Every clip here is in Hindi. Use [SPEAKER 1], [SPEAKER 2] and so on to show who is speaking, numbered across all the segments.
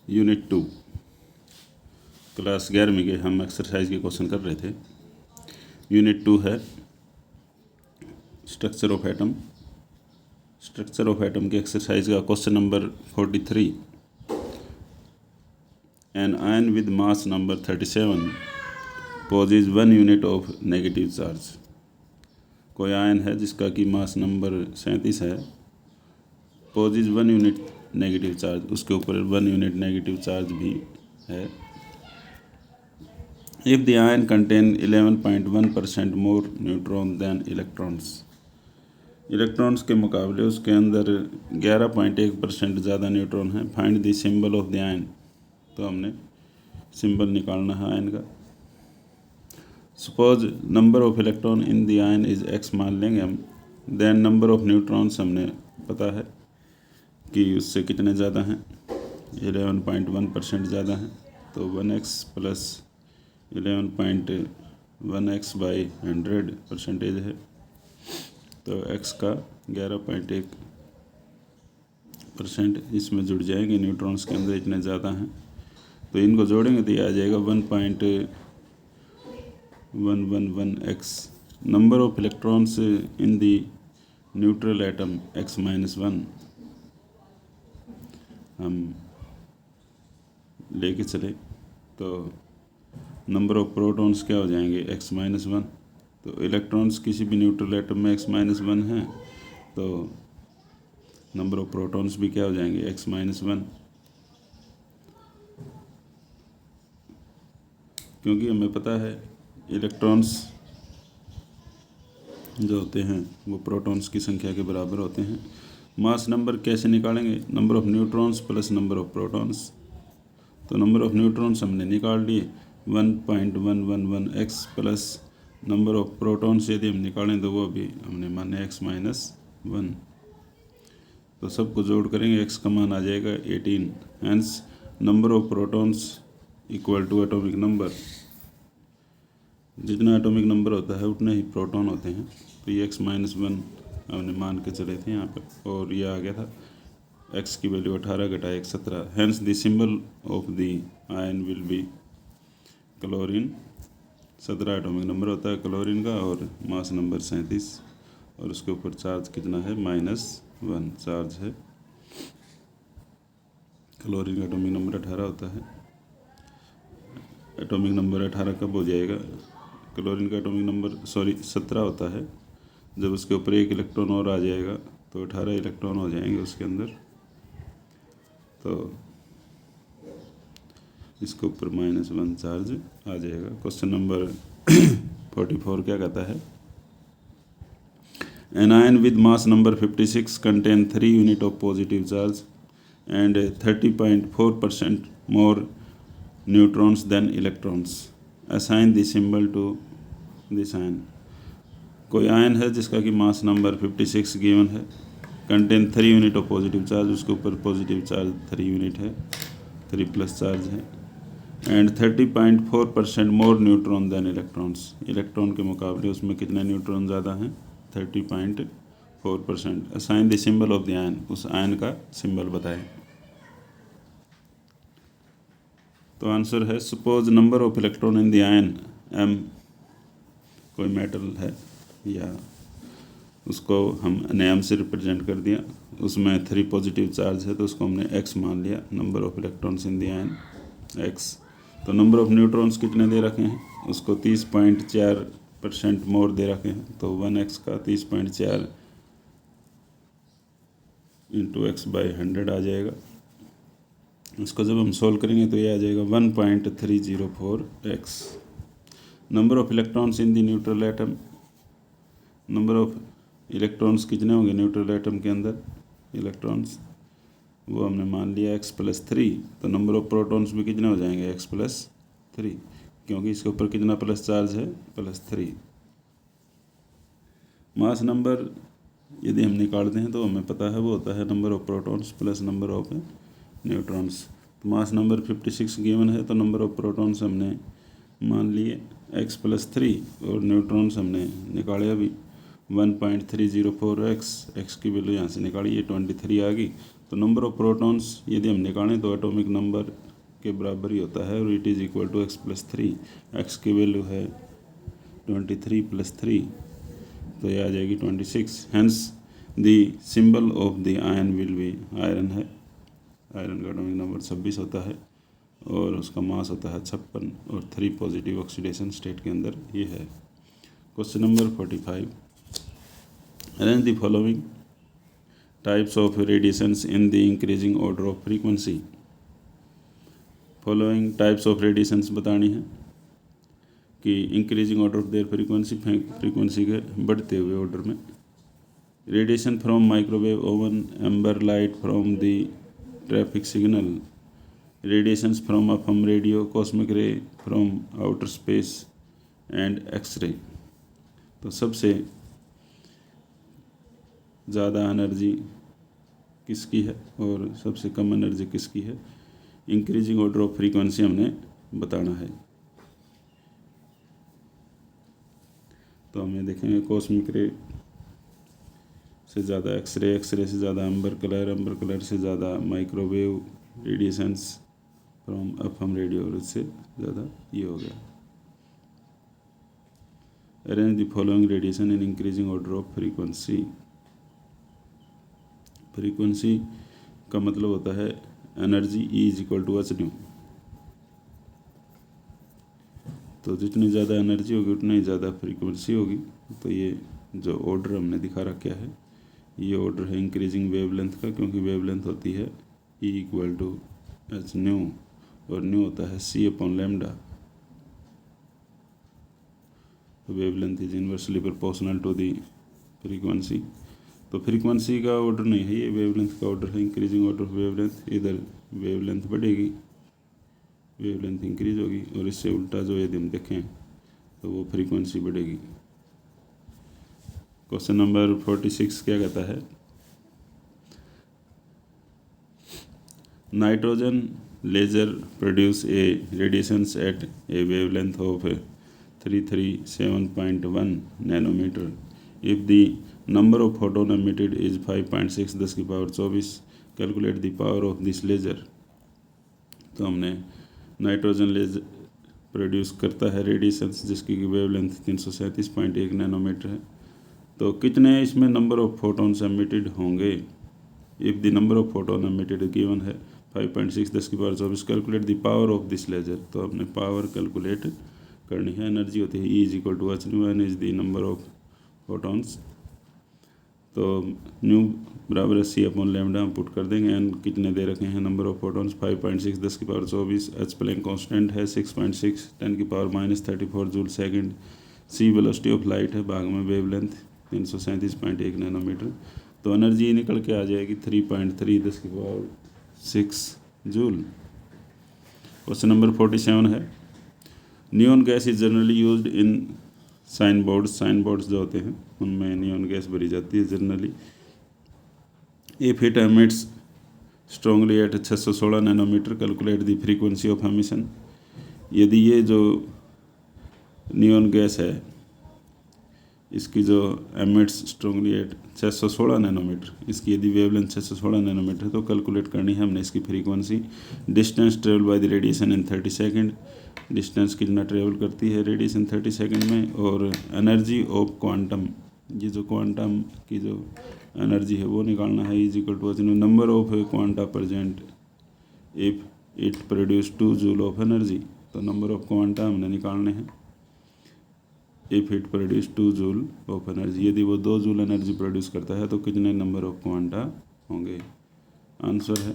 [SPEAKER 1] यूनिट 2 क्लास 11वीं के हम एक्सरसाइज के क्वेश्चन कर रहे थे। यूनिट 2 है structure of atom. Structure of atom की एक्सरसाइज का question number 43। An ion with mass number 37 possesses 1 unit of negative charge. कोई आयन है जिसका कि मास नंबर 37 है, पोजेज 1 यूनिट नेगेटिव चार्ज, उसके ऊपर 1 यूनिट नेगेटिव चार्ज भी है। If the ion contain 11.1% more neutron than electrons. Electrons के मुकाबले उसके अंदर 11.1% ज़्यादा न्यूट्रॉन है। Find the symbol of the ion. तो हमने सिंबल निकालना है आयन का। Suppose number of electron in the ion is x मान लेंगे हम। देन नंबर ऑफ न्यूट्रॉन्स हमने पता है कि उससे कितने ज़्यादा हैं, 11.1% ज़्यादा हैं। तो 1x प्लस 11.1x बाई 100% है। तो x का 11.1% इसमें जुड़ जाएंगे। न्यूट्रॉन्स के अंदर इतने ज़्यादा हैं तो इनको जोड़ेंगे तो ये आ जाएगा 1.111x। Number of electrons in the neutral atom x-1 हम लेके चले तो नंबर ऑफ प्रोटॉन्स क्या हो जाएंगे x-1। तो इलेक्ट्रॉन्स किसी भी न्यूट्रल एटम में x-1 हैं तो नंबर ऑफ प्रोटॉन्स भी क्या हो जाएंगे x-1, क्योंकि हमें पता है इलेक्ट्रॉन्स जो होते हैं वो प्रोटॉन्स की संख्या के बराबर होते हैं। मास नंबर कैसे निकालेंगे? Number of neutrons plus number of protons. तो नंबर ऑफ न्यूट्रॉन्स हमने निकाल लिए 1.111x plus number of protons यदि हम निकालें तो वो भी हमने माने x-1। तो सबको जोड़ करेंगे, x का मान आ जाएगा 18। Hence number of protons equal to atomic number. जितना एटॉमिक नंबर होता है उतने ही प्रोटॉन होते हैं। तो ये x-1 हमने मान के चले थे यहाँ पर और ये आ गया था। x की वैल्यू 18 घटाए 17। Hence the symbol of the ion will be chlorine. 17 atomic number होता है क्लोरीन का और मास नंबर 37 और उसके ऊपर चार्ज कितना है -1 चार्ज है। क्लोरीन का एटॉमिक नंबर 18 होता है। एटॉमिक नंबर 18 कब हो जाएगा? क्लोरीन का एटॉमिक नंबर 17 होता है जब उसके ऊपर एक इलेक्ट्रॉन और आ जाएगा तो 18 इलेक्ट्रॉन हो जाएंगे उसके अंदर। तो इसके ऊपर -1 चार्ज आ जाएगा। क्वेश्चन नंबर 44 क्या कहता है? An ion with mass number 56 contain 3 unit of positive charge and 30.4% more neutrons than electrons. Assign the symbol to this ion. कोई आयन है जिसका कि मास नंबर 56 गिवन है, contain 3 unit of positive charge, उसके ऊपर पॉजिटिव चार्ज 3 यूनिट है, 3 प्लस चार्ज है, and 30.4% more neutron than electrons. Electron के मुकाबले उसमें कितने न्यूट्रॉन ज़्यादा हैं? 30.4%। Assign the symbol of the ion. उस आयन का सिंबल बताएं। तो आंसर है suppose number of electron in the ion m। कोई मेटल है या उसको हम m से रिप्रेजेंट कर दिया, उसमें 3 पॉजिटिव चार्ज है तो उसको हमने x मान लिया। Number of electrons in the ion x। तो नंबर ऑफ न्यूट्रॉन्स कितने दे रखे हैं? उसको 30.4% मोर दे रखे हैं। तो 1x का 30.4 इंटू x बाई 100 आ जाएगा। इसको जब हम सोल्व करेंगे तो ये आ जाएगा 1.304x। Number of electrons in the neutral atom. Number of electrons कितने होंगे न्यूट्रल एटम के अंदर? इलेक्ट्रॉन्स वो हमने मान लिया x+3। तो नंबर ऑफ प्रोटॉन्स भी कितने हो जाएंगे? x+3, क्योंकि इसके ऊपर कितना प्लस चार्ज है? +3। मास नंबर यदि हम निकालते हैं तो हमें पता है वो होता है number of protons plus number of neutrons. तो मास नंबर 56 गिवन है तो नंबर ऑफ प्रोटॉन्स हमने मान लिए x+3 और न्यूट्रॉन्स हमने निकाले अभी 1.304x। x की वैल्यू यहाँ से निकाली, ये 23 आ गई तो नंबर ऑफ प्रोटॉन्स यदि हम निकालें तो एटॉमिक नंबर के बराबर ही होता है, और it is equal to x+3। x की वैल्यू है 23 + 3, तो ये आ जाएगी 26। Hence the symbol of the ion will be, iron है, आयरन का एटॉमिक नंबर 26 होता है और उसका मास होता है 56, और 3 पॉजिटिव ऑक्सीडेशन स्टेट के अंदर ये है। Question number 45, arrange the following types of radiations in the increasing order of frequency. Following types of radiations बतानी है कि increasing order of their frequency के बढ़ते हुए ऑर्डर में। Radiation from microwave oven, amber light from the traffic signal, radiations from FM radio, cosmic ray from outer space and X ray. तो सबसे ज़्यादा एनर्जी किसकी है और सबसे कम एनर्जी किसकी है, इंक्रीजिंग ऑर्डर ऑफ फ्रीक्वेंसी हमने बताना है। तो हमें देखेंगे कॉस्मिक रे से ज़्यादा एक्सरे, एक्सरे से ज़्यादा एम्बर कलर से ज़्यादा microwave radiations from FM radio, और इससे ज़्यादा ये हो गया। Arrange the following radiation in increasing order of frequency. Frequency का मतलब होता है energy, E is equal to h nu. तो जितनी ज़्यादा एनर्जी होगी उतना ही ज़्यादा फ्रीक्वेंसी होगी। तो ये जो ऑर्डर हमने दिखा रखा है, ये ऑर्डर है इंक्रीजिंग वेवलेंथ का, क्योंकि वेवलेंथ होती है E equal to h nu, और न्यू होता है c/λ। तो wavelength is inversely proportional to the frequency. तो फ्रीक्वेंसी का ऑर्डर नहीं है, ये वेवलेंथ का ऑर्डर है, इंक्रीजिंग ऑर्डर ऑफ वेवलेंथ। इधर वेवलेंथ बढ़ेगी, वेवलेंथ इंक्रीज होगी, और इससे उल्टा जो यदि हम देखें तो वो फ्रीक्वेंसी बढ़ेगी। क्वेश्चन नंबर 46 क्या कहता है, nitrogen laser produce a radiations at a wavelength of 337.1 nanometre if the number of photon emitted is 5.6 10 की power 24, calculate the power of this laser. तो हमने नाइट्रोजन लेजर प्रोड्यूस करता है रेडिएशंस जिसकी वेवलेंथ 337.1 नैनोमीटर है। तो कितने इसमें नंबर ऑफ फोटोन्स एमिटेड होंगे, if the number of photon emitted given है 5.6 10 की power 24, calculate the power of this laser. तो हमने पावर कैलकुलेट करनी है। एनर्जी होती है E is equal to h nu, n is the number of photons. तो न्यू बराबर c/λ हम पुट कर देंगे। एन कितने दे रखे हैं नंबर ऑफ फोटॉन्स 5.6 10 की पावर 24, एच प्लैंक कांस्टेंट है 6.6 10 की power -34 joule second, c velocity of light है, भाग में वेवलेंथ 337.1 नैनोमीटर। तो एनर्जी निकल के आ जाएगी 3.3 10 की पावर 6 जूल। क्वेश्चन नंबर 47 है, neon gas is generally used in sign boards जो होते हैं उनमें नियॉन गैस भरी जाती है generally. If it emits strongly at 616 nanometre, calculate the frequency of emission. यदि ये जो नियॉन गैस है इसकी जो एमिट्स स्ट्रांगली एट 616 नैनोमीटर, इसकी यदि वेवलेंथ 616 नैनोमीटर, तो कैलकुलेट करनी है हमने इसकी frequency. Distance travel by the radiation in 30 second, distance कितना ट्रेवल करती है रेडिएशन 30 सेकेंड में। और एनर्जी ऑफ क्वांटम, ये जो क्वांटम की जो एनर्जी है वो निकालना है। Is equal to number of quanta present if it produce 2 joule of energy. तो नंबर ऑफ क्वांटा हमने निकालने हैं if it produce 2 joule of energy. यदि वो 2 जूल एनर्जी प्रोड्यूस करता है तो कितने नंबर ऑफ क्वांटा होंगे। आंसर है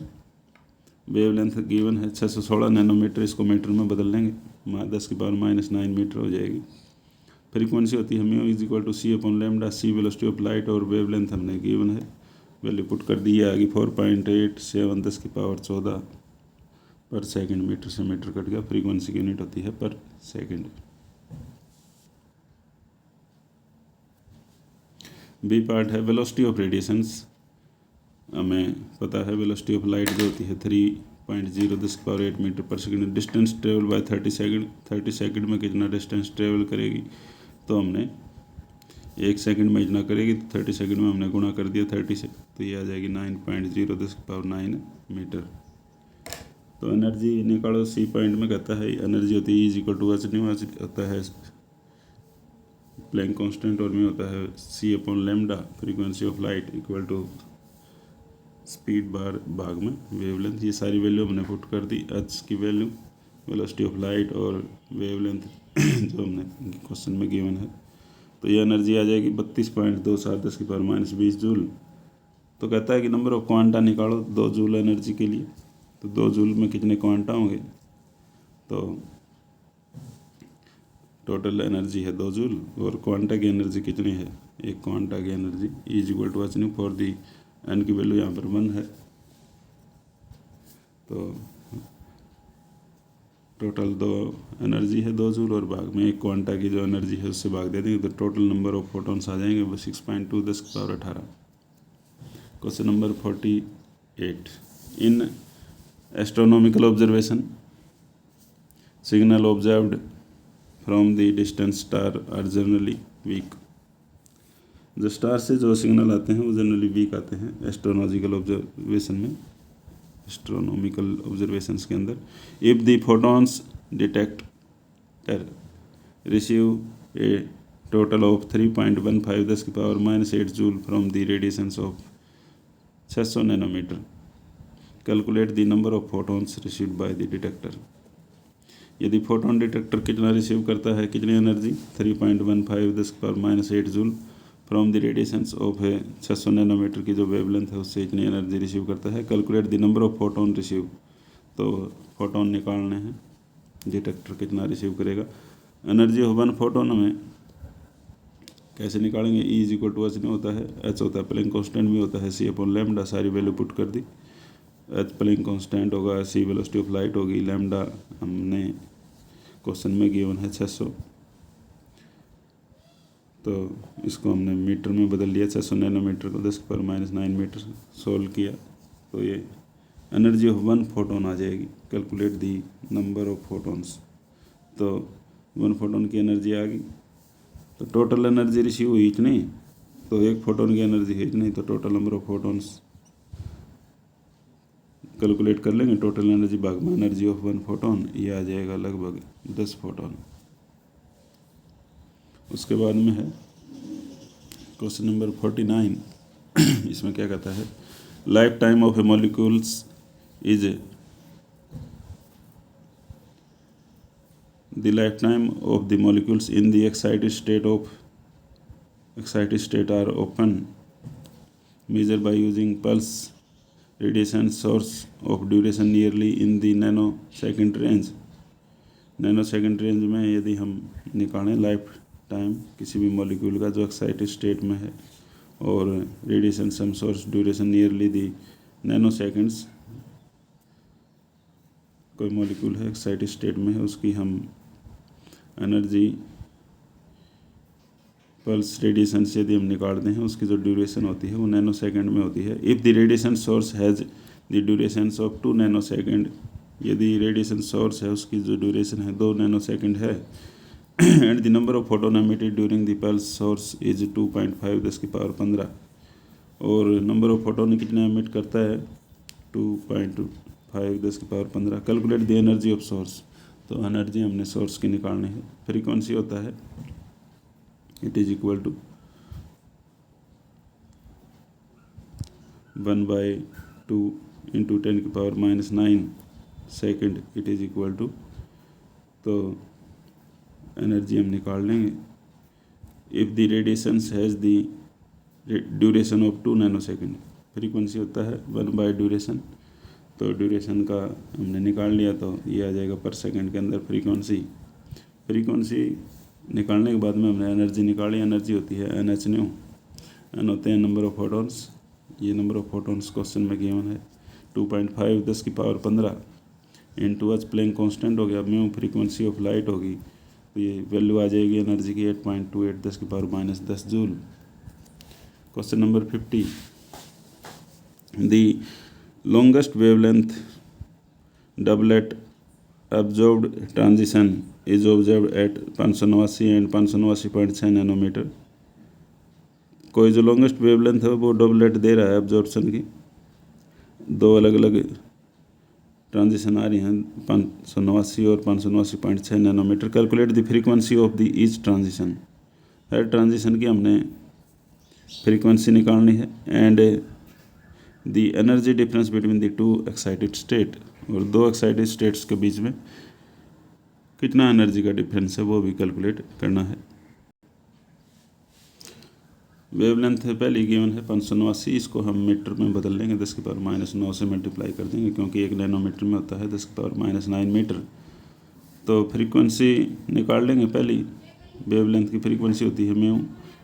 [SPEAKER 1] वेवलेंथ गिवन है 616 नैनोमीटर, इसको मीटर में बदल लेंगे, 10 की पावर -9 मीटर हो जाएगी। फ्रीक्वेंसी होती है mu is equal to c/λ, C velocity of light, और वेवलेंथ हमने गिवन है, वैल्यू पुट कर दी है आगे 4.87 10 की पावर 14 पर सेकंड। मीटर से मीटर कट गया, फ्रीक्वेंसी की यूनिट होती है पर सेकंड। बी पार्ट है वेलोसिटी ऑफ रेडिएशंस। हमें पता है वेलोसिटी ऑफ लाइट जो होती है 3.0 10 की पावर 8 मीटर पर second. Distance travel by 30 second, 30 second में कितना डिस्टेंस ट्रेवल करेगी। तो हमने 1 सेकंड में इतना करेगी तो 30 सेकंड में हमने गुणा कर दिया 30 से, तो ये आ जाएगी 9.0 मीटर। तो एनर्जी निकालो। सी पॉइंट में कहता है एनर्जी होती है E=H होता है प्लैंक कांस्टेंट, और में होता है C/λ frequency of light equal to speed बार भाग में वेवलेंथ। ये सारी वैल्यू हमने पुट कर दी। एच की वैल्यू, वेलोसिटी ऑफ लाइट और वेवलेंथ जो हमने क्वेश्चन में गिवन है। तो ये एनर्जी आ जाएगी 32.27 10⁻20 जूल। तो कहता है कि नंबर ऑफ क्वांटा निकालो 2 जूल एनर्जी के लिए। तो 2 जूल में कितने क्वांटा होंगे, तो टोटल एनर्जी है 2 जूल, और क्वांटा की एनर्जी कितनी है, एक क्वांटा की energy E=H for the N की वैल्यू यहाँ पर 1 है। तो टोटल 2 एनर्जी है 2 जूल, और भाग में एक क्वांटा की जो एनर्जी है उससे भाग दे देंगे तो टोटल नंबर ऑफ फोटॉन्स आ जाएंगे वो 6.2 10⁻18। Question number 48। In astronomical observation signal observed from the distant star are generally weak. जो स्टार से जो सिग्नल आते हैं वो जनरली वीक आते हैं एस्ट्रोनॉमिकल ऑब्जर्वेशंस के अंदर। If the photons detector receive a total of 3.15 10⁻8 joule from the radiations of 600 nanometre, calculate the number of photons received by the detector. यदि फोटोन डिटेक्टर कितना रिसीव करता है, कितनी energy, 3.15 10⁻8 joule from the radiations of 600 nanometre की जो वेवलेंथ है उससे इतनी एनर्जी रिसीव करता है। Calculate the number of photon receive, तो फोटोन निकालने हैं, डिटेक्टर कितना रिसीव करेगा। एनर्जी ऑफ 1 फोटोन में कैसे निकालेंगे, E=H नहीं होता है, H होता है प्लैंक कांस्टेंट भी होता है C/λ, सारी वैल्यू पुट कर दी। H प्लैंक कांस्टेंट होगा, C वेलोसिटी ऑफ लाइट होगी, लैम्डा हमने क्वेश्चन में गिवन है 600, तो इसको हमने मीटर में बदल लिया, 600 नैनोमीटर को 10⁻9 मीटर सोल्व किया, तो ये एनर्जी ऑफ 1 फोटोन आ जाएगी। Calculate the number of photons, तो 1 फोटोन की एनर्जी आ गई। तो टोटल एनर्जी रिसीव हुई इतनी, तो एक फोटोन की एनर्जी है इतनी, तो total number of photons calculate कर लेंगे। टोटल एनर्जी भाग में एनर्जी ऑफ 1 फोटोन, ये आ जाएगा लगभग 10 फोटोन। उसके बाद में है क्वेश्चन नंबर 49। इसमें क्या कहता है, life time of a molecules is the life time of the molecules in the excited state are often measure by using pulse radiation source of duration nearly in the nano second range. Nano second range में यदि हम निकालें लाइफ टाइम किसी भी मॉलिक्यूल का जो एक्साइटेड स्टेट में है, और radiation some source duration nearly the nano seconds, कोई मॉलिक्यूल है एक्साइटेड स्टेट में है, उसकी हम एनर्जी पल्स रेडिएशन से यदि हम निकालते हैं, उसकी जो ड्यूरेशन होती है वो नैनो सेकेंड में होती है। If the radiation source has the duration of 2 nano second, यदि रेडिएशन सोर्स है उसकी जो ड्यूरेशन है 2 नैनो सेकेंड है, and the number of photon emitted during the pulse source is 2.5 10⁻15, और नंबर ऑफ फोटोन कितने एमिट करता है 2.5 10⁻15। Calculate the energy of source, तो एनर्जी हमने सोर्स की निकालनी है। फ्रीक्वेंसी होता है it is equal to 1/2 × 10⁻⁹ second, it is equal to, तो एनर्जी हम निकाल लेंगे। If the radiation has the duration of 2 nano second, frequency होता है 1 ड्यूरेशन, तो ड्यूरेशन का हमने निकाल लिया, तो ये आ जाएगा पर सेकंड के अंदर फ्रीक्वेंसी निकालने के बाद में हमने एनर्जी निकाली। एनर्जी होती है NH/ν, एन होते हैं नंबर ऑफ फोटॉन्स, ये नंबर ऑफ फोटॉन्स क्वेश्चन में गिवन है 2.5 10⁻15 इंटू H प्लैंक कांस्टेंट हो गया, म्यू फ्रीक्वेंसी ऑफ लाइट होगी, तो ये वैल्यू आ जाएगी एनर्जी की 8.28 10⁻−10 joule. Question number 50। The longest wavelength doublet absorbed transition is observed at 589 and 589.6 nanometre कोई जो लॉन्गेस्ट वेवलेंथ है वो डबलेट दे रहा है एब्जॉर्प्शन की, दो अलग अलग ट्रांजिशन आ रही हैं 589 और 589.6 nanometre. Calculate the frequency of the each transition, हर ट्रांजिशन की हमने फ्रीक्वेंसी निकालनी है। And the energy difference between the two excited state, और दो एक्साइटेड स्टेट्स के बीच में कितना एनर्जी का डिफरेंस है वो भी कैलकुलेट करना है। वेवलेंथ पहली गिवन है 589, इसको हम मीटर में बदल लेंगे, 10⁻⁻9 से मल्टीप्लाई कर देंगे क्योंकि 1 नैनोमीटर में होता है 10⁻⁹ मीटर। तो फ्रीक्वेंसी निकाल लेंगे। पहली वेवलेंथ की फ्रीक्वेंसी होती है म्यू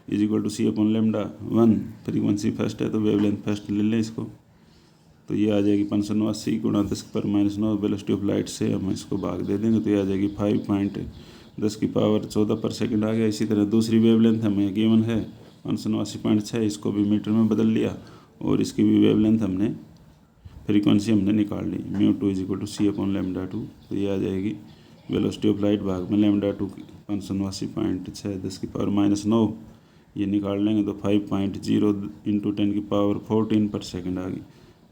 [SPEAKER 1] = c/λ1, फ्रीक्वेंसी फर्स्ट है तो वेवलेंथ फर्स्ट ले लें इसको, तो ये आ जाएगी 589 × 10⁻⁹ वेलोसिटी ऑफ लाइट से हम इसको भाग दे देंगे तो ये आ जाएगी 5.10⁻⁴ आ गया। इसी तरह दूसरी वेवलेंथ हमें गिवन है 589.6, इसको भी मीटर में बदल लिया और इसकी भी वेवलेंथ हमने फ्रीक्वेंसी हमने निकाल ली, μ2 = c/λ2, तो ये आ जाएगी वेलोसिटी ऑफ लाइट भाग में λ2 589.6 10⁻⁹, ये निकाल लेंगे तो 5.0 × 10⁻14 आ गई।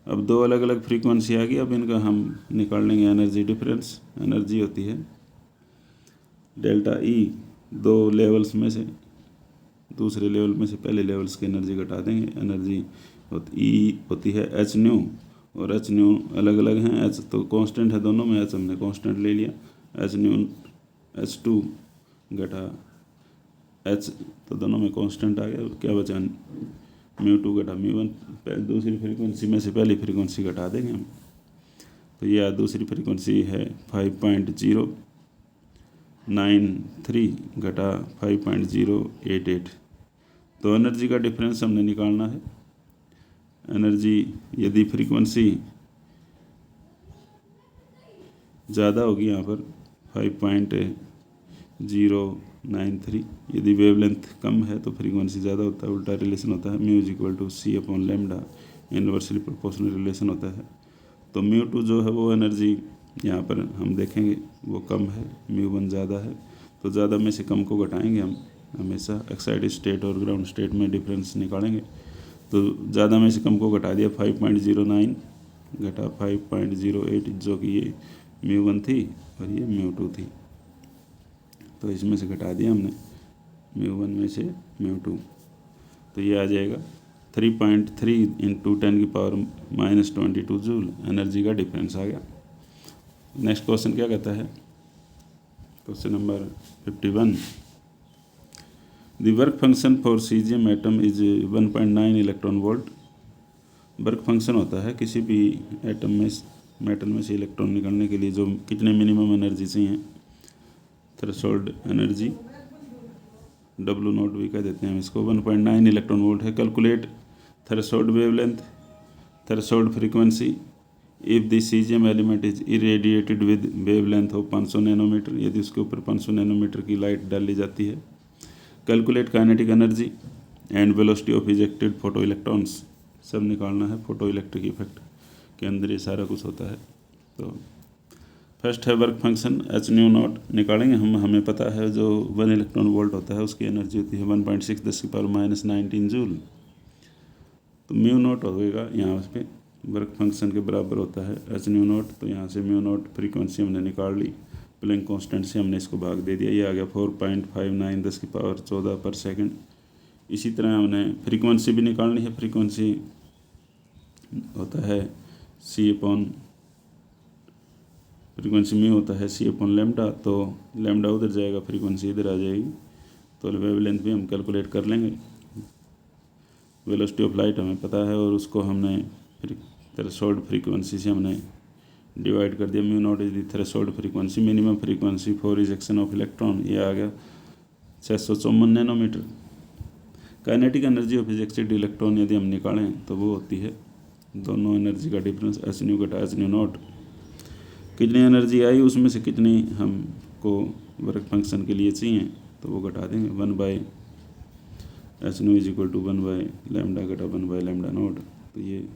[SPEAKER 1] अब दो अलग अलग फ्रीक्वेंसी आ गई, अब इनका हम निकाल लेंगे एनर्जी डिफरेंस। एनर्जी होती है डेल्टा ई, दो लेवल्स में से दूसरे लेवल में से पहले लेवल्स की एनर्जी घटा देंगे। एनर्जी होती है एच न्यू, और एच न्यू अलग अलग हैं, एच तो कांस्टेंट है दोनों में, एच हमने कांस्टेंट ले लिया, एच न्यू H2 घटा एच, तो दोनों में कांस्टेंट आ गया, क्या बचा μ2 घटा μ1, दूसरी फ्रीक्वेंसी में से पहली फ्रीक्वेंसी घटा देंगे हम, तो यह दूसरी फ्रीक्वेंसी है 5.093 घटा 5.088, तो एनर्जी का डिफरेंस हमने निकालना है। एनर्जी यदि फ्रीक्वेंसी ज़्यादा होगी यहाँ पर 5.093, यदि वेवलेंथ कम है तो फ्रीक्वेंसी ज़्यादा होता है, उल्टा रिलेशन होता है, μ = c/λ, इन्वर्सली प्रोपोर्शनल रिलेशन होता है। तो μ2 जो है वो एनर्जी यहाँ पर हम देखेंगे वो कम है, μ1 ज़्यादा है, तो ज़्यादा में से कम को घटाएंगे हम, हमेशा एक्साइटेड स्टेट और ग्राउंड स्टेट में डिफरेंस निकालेंगे, तो ज़्यादा में से कम को घटा दिया, 5.09 घटा 5.08, जो कि ये μ1 थी और ये μ2 थी, तो इसमें से घटा दिया हमने μ1 में से μ2, तो ये आ जाएगा 3.3 × 10⁻⁻22 जूल, एनर्जी का डिफरेंस आ गया। नेक्स्ट क्वेश्चन क्या कहता है, question number 51, the work function for caesium atom is 1.9 electron volt. Work function होता है किसी भी एटम में, मेटल में से इलेक्ट्रॉन निकालने के लिए जो कितने मिनिमम एनर्जी चाहिए, थ्रेशोल्ड एनर्जी W0 भी कह देते हैं हम इसको, 1.9 इलेक्ट्रॉन वोल्ट है। Calculate threshold wavelength, threshold frequency if the caesium element is irradiated with wavelength of 500 nanometre, यदि उसके ऊपर 500 नैनोमीटर की लाइट डाली जाती है। Calculate kinetic energy and velocity of ejected photo electrons, सब निकालना है, फोटो इलेक्ट्रिक इफेक्ट के अंदर ये सारा कुछ होता है। तो फर्स्ट है वर्क फंक्शन h0 निकालेंगे हम, हमें पता है जो 1 इलेक्ट्रॉन वोल्ट होता है उसकी एनर्जी होती है 1.6 10⁻⁻19 जूल, तो μ0 होगा यहाँ पे वर्क फंक्शन के बराबर होता है h0, तो यहाँ से μ0 फ्रीक्वेंसी हमने निकाल ली, प्लैंक कांस्टेंट से हमने इसको भाग दे दिया, ये आ गया 4.59 10⁻14 इसी तरह हमने फ्रीक्वेंसी भी निकालनी है, फ्रीक्वेंसी होता है फ्रीक्वेंसी में होता है c/λ, तो लैम्डा उधर जाएगा, फ्रीक्वेंसी इधर आ जाएगी, तो वेवलेंथ भी हम कैलकुलेट कर लेंगे। वेलोसिटी ऑफ लाइट हमें पता है और उसको हमने थ्रेशोल्ड फ्रीक्वेंसी से हमने डिवाइड कर दिया, μ0 is the threshold frequency, minimum frequency for rejection of electron, ये आ गया 654 nanometre. Kinetic energy of rejected electron यदि हम निकालें तो वो होती है दोनों एनर्जी का डिफरेंस h0 घटा h0, कितनी एनर्जी आई उसमें से कितनी हमको वर्क फंक्शन के लिए चाहिए तो वो घटा देंगे, 1/h0 = 1/λ घटा 1/λ0, तो ये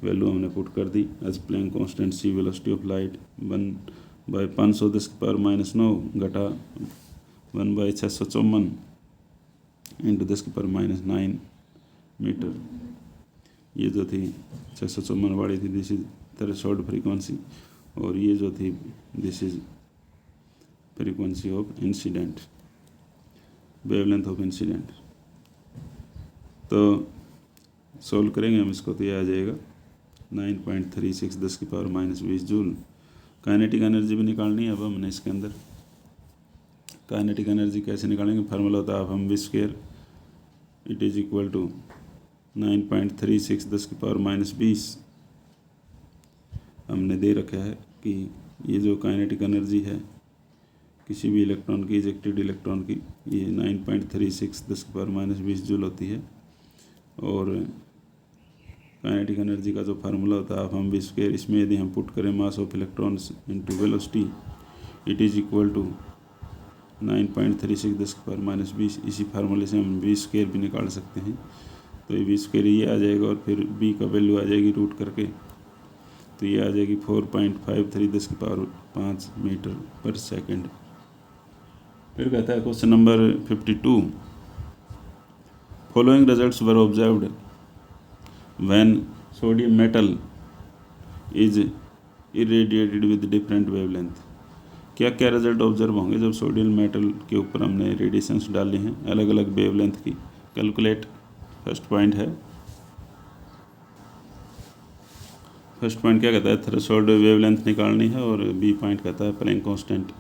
[SPEAKER 1] वैल्यू हमने पुट कर दी as Planck constant c velocity of light 1/500 10⁻⁹ घटा 1/654 × 10⁻⁹ मीटर। ये जो थी 654 वाली थी, दिस इज थ्रेशोल्ड फ्रीक्वेंसी, और ये जो थी this is frequency of incident, wavelength of incident. तो सोल्व करेंगे हम इसको, तो ये आ जाएगा 9.36 10⁻⁻20 जूल। काइनेटिक एनर्जी भी निकालनी है अब हमने इसके अंदर। काइनेटिक एनर्जी कैसे निकालेंगे, फार्मूला होता है half M we square, it is equal to 9.36 10⁻⁻20। हमने दे रखा है कि ये जो काइनेटिक एनर्जी है किसी भी इलेक्ट्रॉन की, इजेक्टेड इलेक्ट्रॉन की, ये 9.36 10⁻⁻20 जूल होती है। और काइनेटिक एनर्जी का जो फार्मूला होता है हाफ एम वी स्क्वायर, इसमें यदि हम पुट करें mass of electrons into velocity, it is equal to 9.36 10⁻⁻20। इसी फार्मूले से हम वी स्क्वायर भी निकाल सकते हैं। तो ये वी स्क्वायर ये आ जाएगा, और फिर बी का वैल्यू आ जाएगी रूट करके, तो ये आ जाएगी 4.53 10⁵ मीटर पर सेकेंड। फिर कहता है question number 52, following results were observed when sodium metal is irradiated with different wavelength. क्या क्या रिजल्ट ऑब्जर्व होंगे जब सोडियम मेटल के ऊपर हमने रेडिएशंस डाले हैं अलग अलग वेवलेंथ की। कैलकुलेट, फर्स्ट पॉइंट है, फर्स्ट पॉइंट क्या कहता है, थ्रेशोल्ड वेवलेंथ निकालनी है, और बी पॉइंट कहता है प्लैंक कांस्टेंट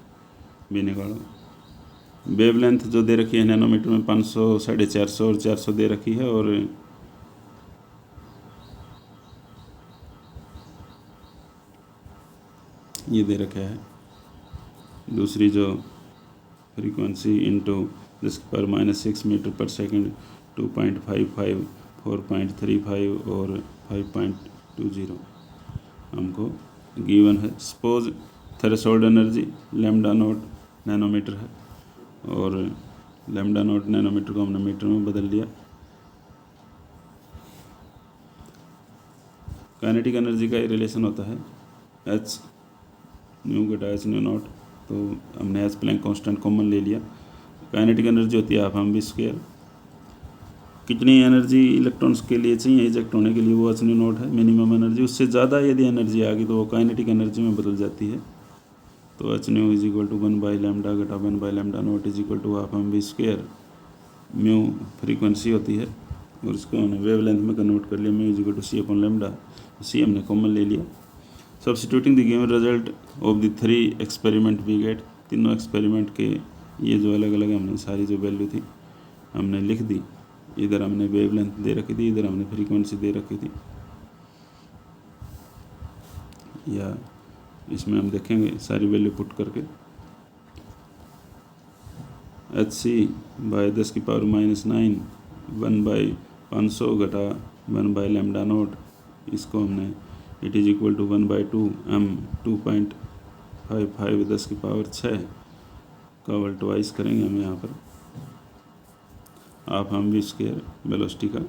[SPEAKER 1] भी निकालो। वेवलेंथ जो दे रखी है नैनोमीटर में 500, 450 और 400 दे रखी है, और ये दे रखा है दूसरी जो फ्रीक्वेंसी इनटू 10⁻⁻6 मीटर पर सेकंड, 2.55, 4.35 और 5.20 हमको गिवन है। Suppose threshold energy lambda naught nanometre है, और लैम्डा नॉट नैनोमीटर को हमने मीटर में बदल दिया। काइनेटिक एनर्जी का ये रिलेशन होता है एच न्यू घटा एच न्यू नॉट, तो हमने एच प्लैंक कांस्टेंट कॉमन ले लिया। काइनेटिक एनर्जी होती है हाफ एम वी स्क्वायर। कितनी एनर्जी इलेक्ट्रॉन्स के लिए चाहिए इजेक्ट होने के लिए, वो एच न्यू नॉट है मिनिमम एनर्जी। उससे ज़्यादा यदि एनर्जी आ गई तो वो काइनेटिक एनर्जी में बदल जाती है। तो h nu is equal to 1/λ घटा 1/λ naught is equal to half M we square. Mu frequency होती है, और इसको हमने वेवलेंथ में कन्वर्ट कर लिया, mu is equal to c/λ। C हमने कॉमन ले लिया। Substituting the given result of the 3 experiment we get, तीनों एक्सपेरिमेंट के ये जो अलग अलग हमने सारी जो वैल्यू थी हमने लिख दी। इधर हमने वेवलेंथ दे रखी थी, इधर हमने फ्रीक्वेंसी दे रखी थी, या इसमें हम देखेंगे सारी वैल्यू पुट करके। hc/10⁻⁹ 1/500 घटा 1/λ नॉट, इसको हमने it is equal to 1/2 m 2.55 10⁶ का वोल्टवाइज करेंगे हम यहाँ पर। Half M we square velocity का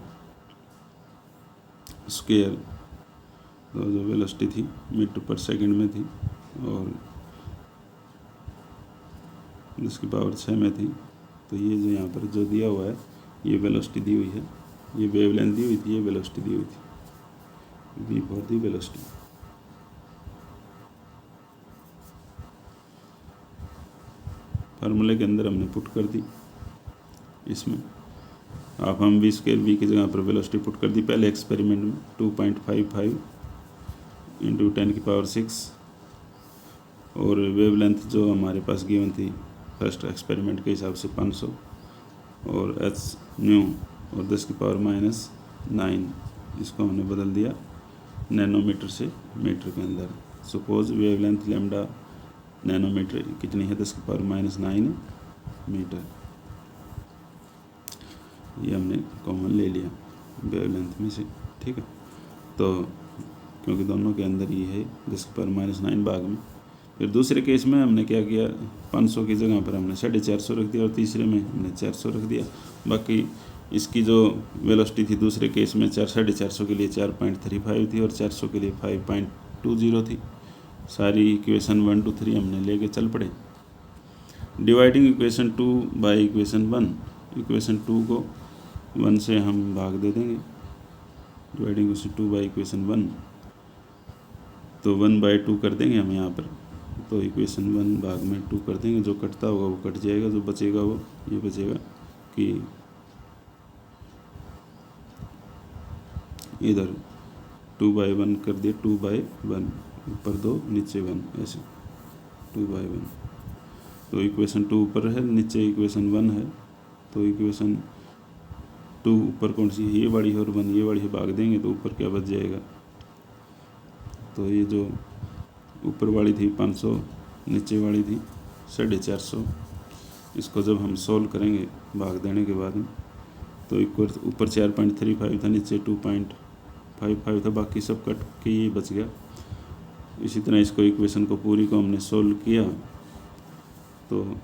[SPEAKER 1] स्क्वायर, तो जो वेलोसिटी थी मीटर पर सेकंड में थी और 10⁶ में थी। तो ये जो यहाँ पर जो दिया हुआ है ये वेलोसिटी दी हुई है, ये वेवलेंथ दी हुई थी, ये वेलोसिटी दी हुई थी, v फॉर दी वेलोसिटी। फार्मूले के अंदर हमने पुट कर दी, इसमें half M we square v की जगह पर वेलोसिटी पुट कर दी पहले एक्सपेरिमेंट में 2.55 इंटू 10⁶, और वेवलेंथ जो हमारे पास गिवन थी फर्स्ट एक्सपेरिमेंट के हिसाब से 500, और एच न्यू और 10⁻⁹, इसको हमने बदल दिया नैनोमीटर से मीटर के अंदर। सपोज वेवलेंथ लैम्डा नैनोमीटर कितनी है, 10⁻⁹ मीटर। ये हमने कॉमन ले लिया वेवलेंथ में से, ठीक है। तो क्योंकि दोनों के अंदर ये है 10⁻⁹ भाग में। फिर दूसरे केस में हमने क्या किया, 500 की जगह पर हमने 450 रख दिया, और तीसरे में हमने 400 रख दिया। बाकी इसकी जो वेलोसिटी थी दूसरे केस में 450 के लिए 4.35 थी, और 400 के लिए 5.20 थी। सारी इक्वेशन 1 to 3 हमने लेके चल पड़े। Dividing equation 2 by equation 1, equation 2 को 1 से हम भाग दे देंगे, डिवाइडिंग इक्वेशन 2 बाई इक्वेशन 1, तो 1/2 कर देंगे हम यहाँ पर, तो इक्वेशन 1 भाग में 2 कर देंगे, जो कटता होगा वो कट जाएगा, जो बचेगा वो ये बचेगा कि इधर 2/1 कर दिया, 2/1, ऊपर 2 नीचे 1, ऐसे 2/1, तो इक्वेशन 2 ऊपर है, नीचे इक्वेशन 1 है, तो इक्वेशन 2 ऊपर कौन सी है, ये वाली है, और 1 ये वाली है, भाग देंगे तो ऊपर क्या बच जाएगा, तो ये जो ऊपर वाली थी 500, नीचे वाली थी 450, इसको जब हम सोल्व करेंगे भाग देने के बाद में, तो ऊपर 4.35 था, नीचे 2.55 था, बाकी सब कट के ये बच गया। इसी तरह इसको इक्वेशन को पूरी को हमने सोल्व किया, तो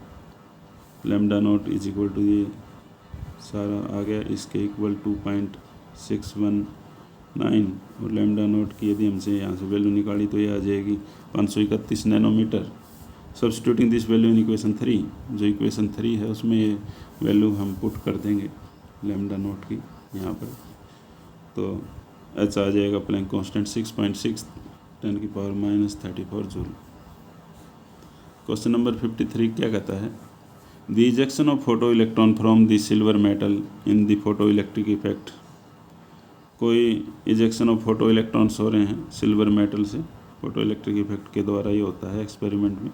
[SPEAKER 1] lambda naught is equal to ये सारा आ गया, इसके इक्वल 2.619, और लैम्डा नोट की यदि हमसे यहाँ से वैल्यू निकाली तो ये आ जाएगी 531 nanometre. Substituting this value in equation 3, जो इक्वेशन 3 है उसमें ये वैल्यू हम पुट कर देंगे लैम्डा नोट की यहाँ पर, तो एच आ जाएगा Planck constant 6.6 10⁻³ joule. Question number 53 क्या कहता है, the ejection of photo electron from the silver metal in the photo electric effect, कोई इजेक्शन ऑफ फोटो इलेक्ट्रॉन्स हो रहे हैं सिल्वर मेटल से, फोटो इलेक्ट्रिक इफेक्ट के द्वारा ये होता है एक्सपेरिमेंट में,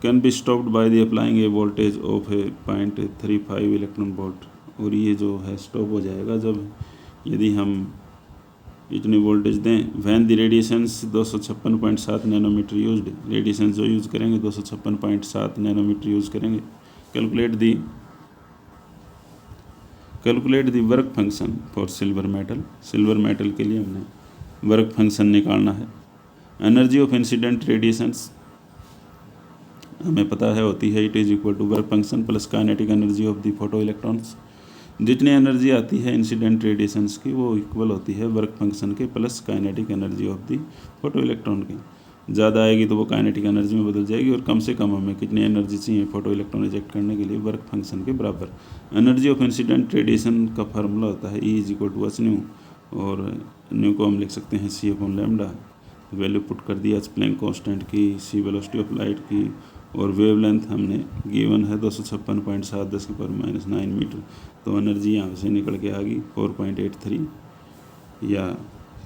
[SPEAKER 1] can be stopped by the applying a voltage of a 0.35 electron volt, और ये जो है स्टॉप हो जाएगा जब यदि हम इतनी वोल्टेज दें, when the radiations 256.7 nanometre used, radiation जो यूज़ करेंगे 256.7 नैनोमीटर यूज़ करेंगे। Calculate the work function for silver metal, silver metal के लिए हमने वर्क फंक्शन निकालना है। एनर्जी ऑफ इंसिडेंट रेडिएशंस हमें पता है होती है, it is equal to work function plus kinetic energy of the photo electrons, जितनी एनर्जी आती है इंसिडेंट रेडिएशंस की वो इक्वल होती है वर्क फंक्शन के plus kinetic energy of the photo electron की। ज़्यादा आएगी तो वो काइनेटिक एनर्जी में बदल जाएगी, और कम से कम हमें कितनी एनर्जी चाहिए फोटो इलेक्ट्रॉन इजेक्ट करने के लिए, वर्क फंक्शन के बराबर। एनर्जी ऑफ इंसिडेंट रेडिएशन का फार्मूला होता है E=h/ν, और न्यू को हम लिख सकते हैं C/λ। वैल्यू पुट कर दिया प्लैंक कांस्टेंट की, C वेलोसिटी ऑफ लाइट की, और वेवलेंथ हमने गिवन है 256.7 10⁻⁹ मीटर, तो एनर्जी यहाँ से निकल के आ गई 4.83 या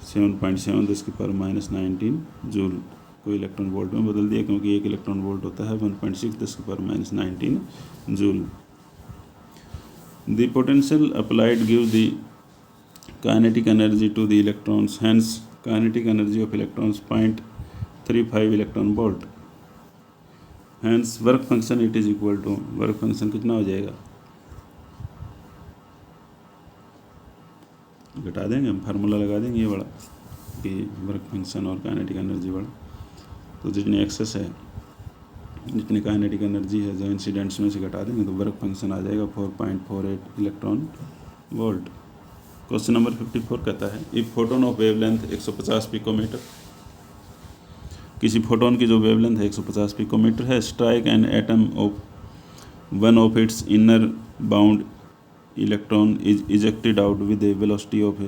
[SPEAKER 1] 7.7 10⁻⁹ जूल को इलेक्ट्रॉन वोल्ट में बदल दिया, क्योंकि एक इलेक्ट्रॉन वोल्ट होता है 1.6 10⁻⁹ joule. The potential applied give the kinetic energy to the electrons, hence kinetic energy of electrons 0.35 electron volt, hence work function it is equal to, work function कितना हो जाएगा, घटा देंगे हम, फार्मूला लगा देंगे ये वाला कि वर्क फंक्शन और काइनेटिक एनर्जी वाला, तो जितनी एक्सेस है, जितनी काइनेटिक एनर्जी है जो इंसिडेंट्स में से घटा देंगे तो वर्क फंक्शन आ जाएगा 4.48 इलेक्ट्रॉन वोल्ट। क्वेश्चन नंबर 54 कहता है, if photon of wavelength 150 picometre, किसी फोटोन की जो वेवलेंथ है 150 पिकोमीटर है, strike an atom of one of its inner bound electron is ejected out with a velocity of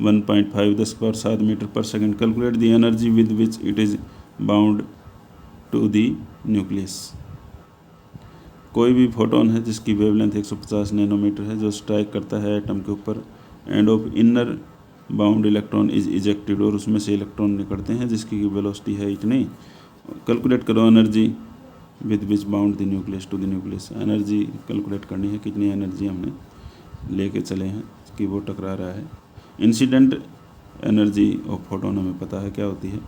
[SPEAKER 1] 1.5 10⁻⁷ metre पर second, calculate the energy with which it is bound to the nucleus. कोई भी फोटोन है जिसकी वेवलेंथ 150 नैनोमीटर है, जो स्ट्राइक करता है एटम के ऊपर, end of inner bound electron is ejected, और उसमें से इलेक्ट्रॉन निकलते हैं जिसकी वेलोसिटी है इतनी, कैलकुलेट करो energy with which bound the nucleus to the nucleus, energy calculate करनी है, कितनी एनर्जी हमने लेके चले हैं कि वो टकरा रहा है। इंसिडेंट एनर्जी ऑफ फोटोन हमें पता है क्या होती है,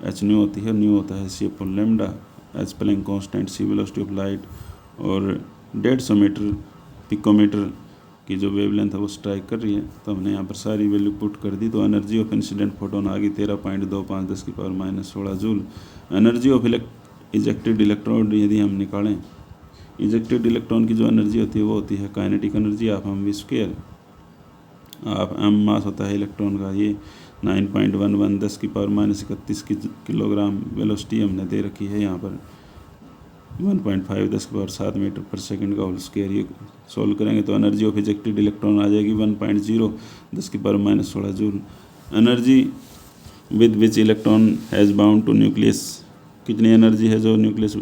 [SPEAKER 1] h/ν होती है, न्यू होता है C/λ, H Planck constant, C velocity of light, और 150 मीटर पिकोमीटर की जो वेवलेंथ है वो स्ट्राइक कर रही है, तो हमने यहाँ पर सारी वैल्यू पुट कर दी, तो एनर्जी ऑफ इंसिडेंट फोटोन आ गई 13.25 10⁻⁻16 joule. Energy of ejected electron यदि हम निकालें, इजेक्टेड इलेक्ट्रॉन की जो एनर्जी होती है वो होती है kinetic energy of m², of m मास होता है इलेक्ट्रॉन का, ये 9.11 10⁻31 किलोग्राम वेलोसिटी हमने दे रखी है यहाँ पर, 1.5 10⁻⁷ मीटर पर सेकंड का होल स्क्वायर। ये सॉल्व करेंगे तो एनर्जी ऑफ इजेक्टेड इलेक्ट्रॉन आ जाएगी 1.0 10⁻⁻16 joule. Energy with which electron has bound to nucleus, कितनी एनर्जी है जो न्यूक्लियस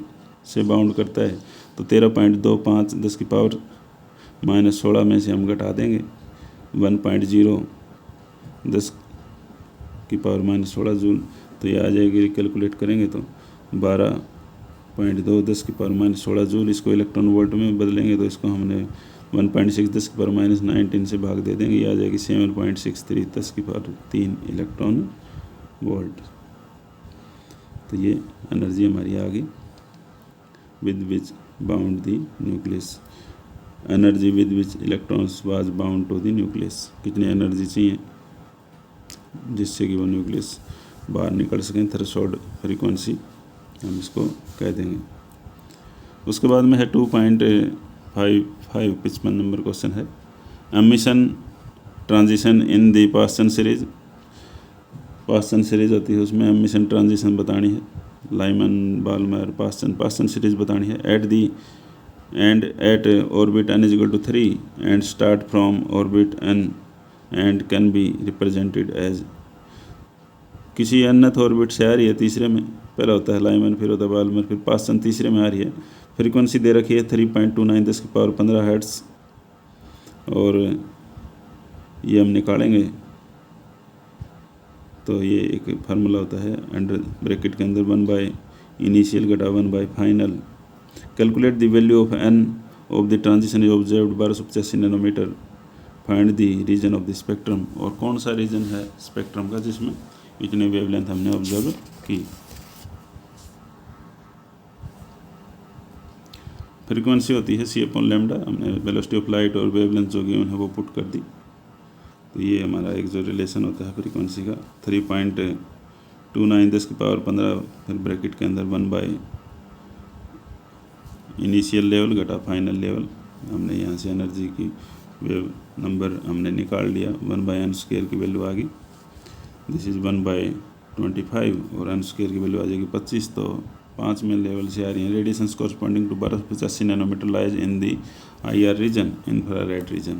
[SPEAKER 1] से बाउंड करता है, तो 13.25 10⁻⁻16 में से हम घटा देंगे 1.0 10⁻⁻16 जूल, तो ये आ जाएगी। कैलकुलेट करेंगे तो 12.2 10⁻⁻16 जूल। इसको इलेक्ट्रॉन वोल्ट में बदलेंगे तो इसको हमने 1.6 10⁻⁻19 से भाग दे देंगे, ये आ जाएगी 7.63 10⁻³ इलेक्ट्रॉन वोल्ट। तो ये एनर्जी हमारी आ गई with which bound the nucleus. Energy with which electrons was bound to the nucleus, कितनी एनर्जी चाहिए जिससे कि वो न्यूक्लियस बाहर निकल सकें, थ्रेशोल्ड फ्रीक्वेंसी हम इसको कह देंगे। उसके बाद में है 2.55 55 नंबर क्वेश्चन है, emission transition in the Paschen series. Paschen series होती है, उसमें एमिशन ट्रांजिशन बतानी है, लाइमन बाल्मर पास्टन सीरीज बतानी है। At the end at orbit n = 3 and start from orbit n and can be represented as, किसी nth ऑर्बिट से आ रही है, तीसरे में, पहला होता है लाइमन, फिर होता है बाल्मर, फिर पास्टन, तीसरे में आ रही है। फ्रीक्वेंसी दे रखी है 3.29 10⁻15 हर्ट्ज़, और ये हम निकालेंगे तो ये एक फार्मूला होता है अंडर ब्रैकेट के अंदर 1 इनिशियल घटा 1 final. Calculate the value of n of the transition is observed 1285 nanometre. Find the region of the spectrum, और कौन सा रीजन है स्पेक्ट्रम का जिसमें इतनी वेवलेंथ हमने ऑब्जर्व की। फ्रीक्वेंसी होती है c/λ, हमने वेलोसिटी ऑफ लाइट और वेवलेंथ जो गिवन है वो पुट कर दी, तो ये हमारा एक जो रिलेशन होता है फ्रीक्वेंसी का 3.29 10⁻15, फिर ब्रैकेट के अंदर 1 इनिशियल लेवल घटा फाइनल लेवल। हमने यहाँ से एनर्जी की वेव नंबर हमने निकाल लिया, 1/n² की वैल्यू आ गई, दिस इज़ 1/25, और n² की वैल्यू आ जाएगी 25, तो 5 में लेवल से आ रही है। Radiations corresponding to 1285 nanometre lies in the IR region, infrared region,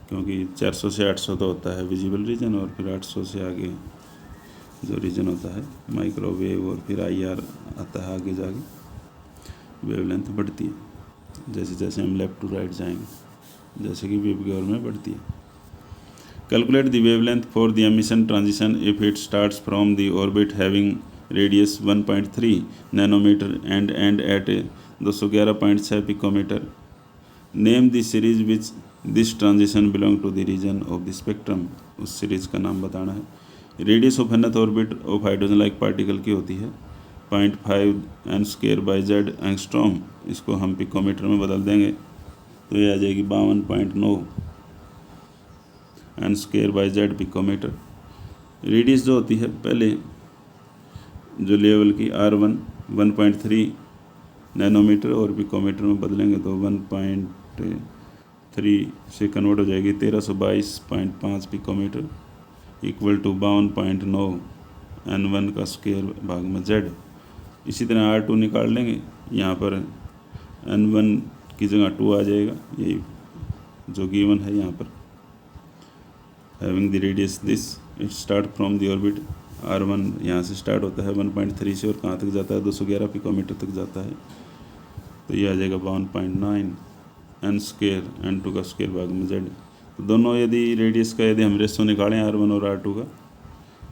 [SPEAKER 1] क्योंकि 400 से 800 तो होता है विजिबल रीजन, और फिर 800 से आगे जो रीजन होता है माइक्रोवेव, और फिर IR आता है आगे जाके, वेवलेंथ बढ़ती है जैसे जैसे हम लेफ़्ट टू राइट जाएंगे, जैसे कि वेव की ओर में बढ़ती है। Calculate the wavelength for the emission transition if it starts from the orbit having radius 1.3 nanometre and end at 211.6 picometre. Name the series which this transition belong to the region of the spectrum, उस सीरीज का नाम बताना है। Radius of nth orbit of hydrogen like particle की होती है 0.5 n² एंगस्ट्रॉम, इसको हम पिकोमीटर में बदल देंगे तो ये आ जाएगी 52.9 n² पिकोमीटर। रेडियस जो होती है पहले जो लेवल की R1 1.3 नैनोमीटर, और पिकोमीटर में बदलेंगे तो 1.3 से कन्वर्ट हो जाएगी 1322.5 पिकोमीटर, इक्वल टू 52.9 n1 का स्क्वायर भाग में z। इसी तरह R2 निकाल लेंगे, यहाँ पर n1 की जगह 2 आ जाएगा, यही जो गिवन है यहाँ पर। Having the radius this it start from the orbit, R1 यहाँ से स्टार्ट होता है 1.3 से, और कहाँ तक जाता है 211 पिकोमीटर तक जाता है, तो ये आ जाएगा 52.9 n² n2 का स्क्वायर भाग में z। तो दोनों यदि रेडियस का यदि हम रेशो निकालें R1 और R2 का,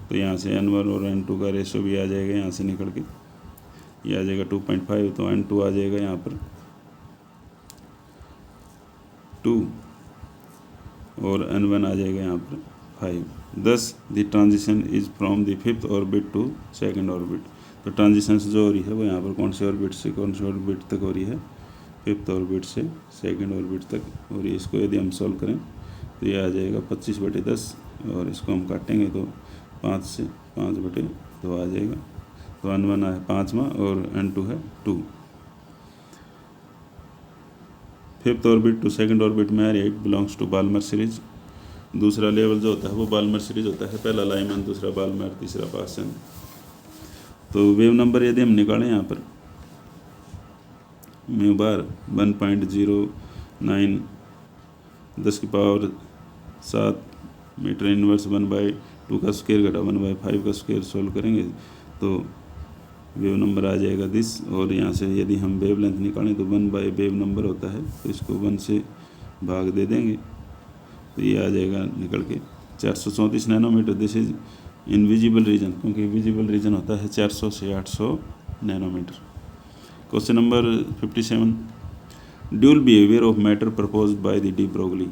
[SPEAKER 1] तो यहाँ से n1 और n2 का रेशो भी आ जाएगा, यहाँ से निकल के ये आ जाएगा 2.5, तो n2 आ जाएगा यहाँ पर 2, और n1 आ जाएगा यहाँ पर 5। Thus the transition is from the 5th orbit to 2nd orbit. तो ट्रांजिशन जो हो रही है वो यहाँ पर कौन से ऑर्बिट से कौन से ऑर्बिट तक हो रही है, 5th ऑर्बिट से 2nd ऑर्बिट तक हो रही है। इसको यदि हम सॉल्व करें तो ये आ जाएगा 25/10, और इसको हम काटेंगे तो 5 से 5/2 आ जाएगा, तो n1 है 5वां और n2 है 2। 5th orbit to 2nd orbit में आ रही है, it belongs to Balmer series. दूसरा लेवल जो होता है वो बाल्मर सीरीज होता है, पहला लाइमन, दूसरा बाल्मर, तीसरा पास्टन। तो वेव नंबर यदि हम निकालें यहाँ पर म्यू बार 1.09 10⁻7 मीटर इनवर्स 1/2 का स्क्वायर घटा 1/5 का स्क्वायर सोल्व करेंगे तो वेव नंबर आ जाएगा दिस। और यहाँ से यदि हम वेव लेंथ निकालें तो 1 वेव नंबर होता है, तो इसको 1 से भाग दे देंगे तो ये आ जाएगा निकल के 434 nanometre. This is invisible region, क्योंकि विजिबल रीजन होता है 400 से 800 nanometre. Question number 57, dual behaviour of matter proposed by the de Broglie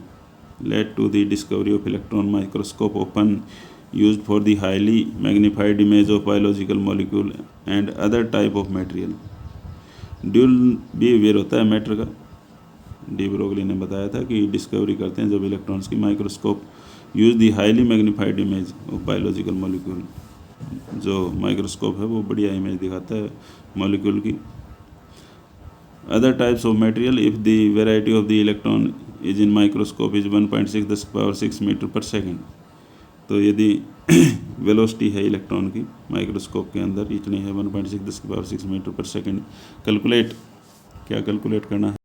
[SPEAKER 1] led to the discovery of electron microscope open used for the highly magnified image of biological molecule and other type of material। Dual behaviour होता है मैटर का। डी ब्रोगली ने बताया था कि डिस्कवरी करते हैं जब इलेक्ट्रॉन्स की microscope use the highly magnified image of biological molecule. जो माइक्रोस्कोप है वो बढ़िया इमेज दिखाता है मॉलिक्यूल की। Other types of material if the variety of the electron is in microscope is 1.6 10⁻6 metre पर सेकेंड। तो यदि वेलोसिटी है इलेक्ट्रॉन की माइक्रोस्कोप के अंदर इतनी है 1.6 10⁻6 मीटर पर सेकेंड। कैलकुलेट, क्या कैलकुलेट करना है?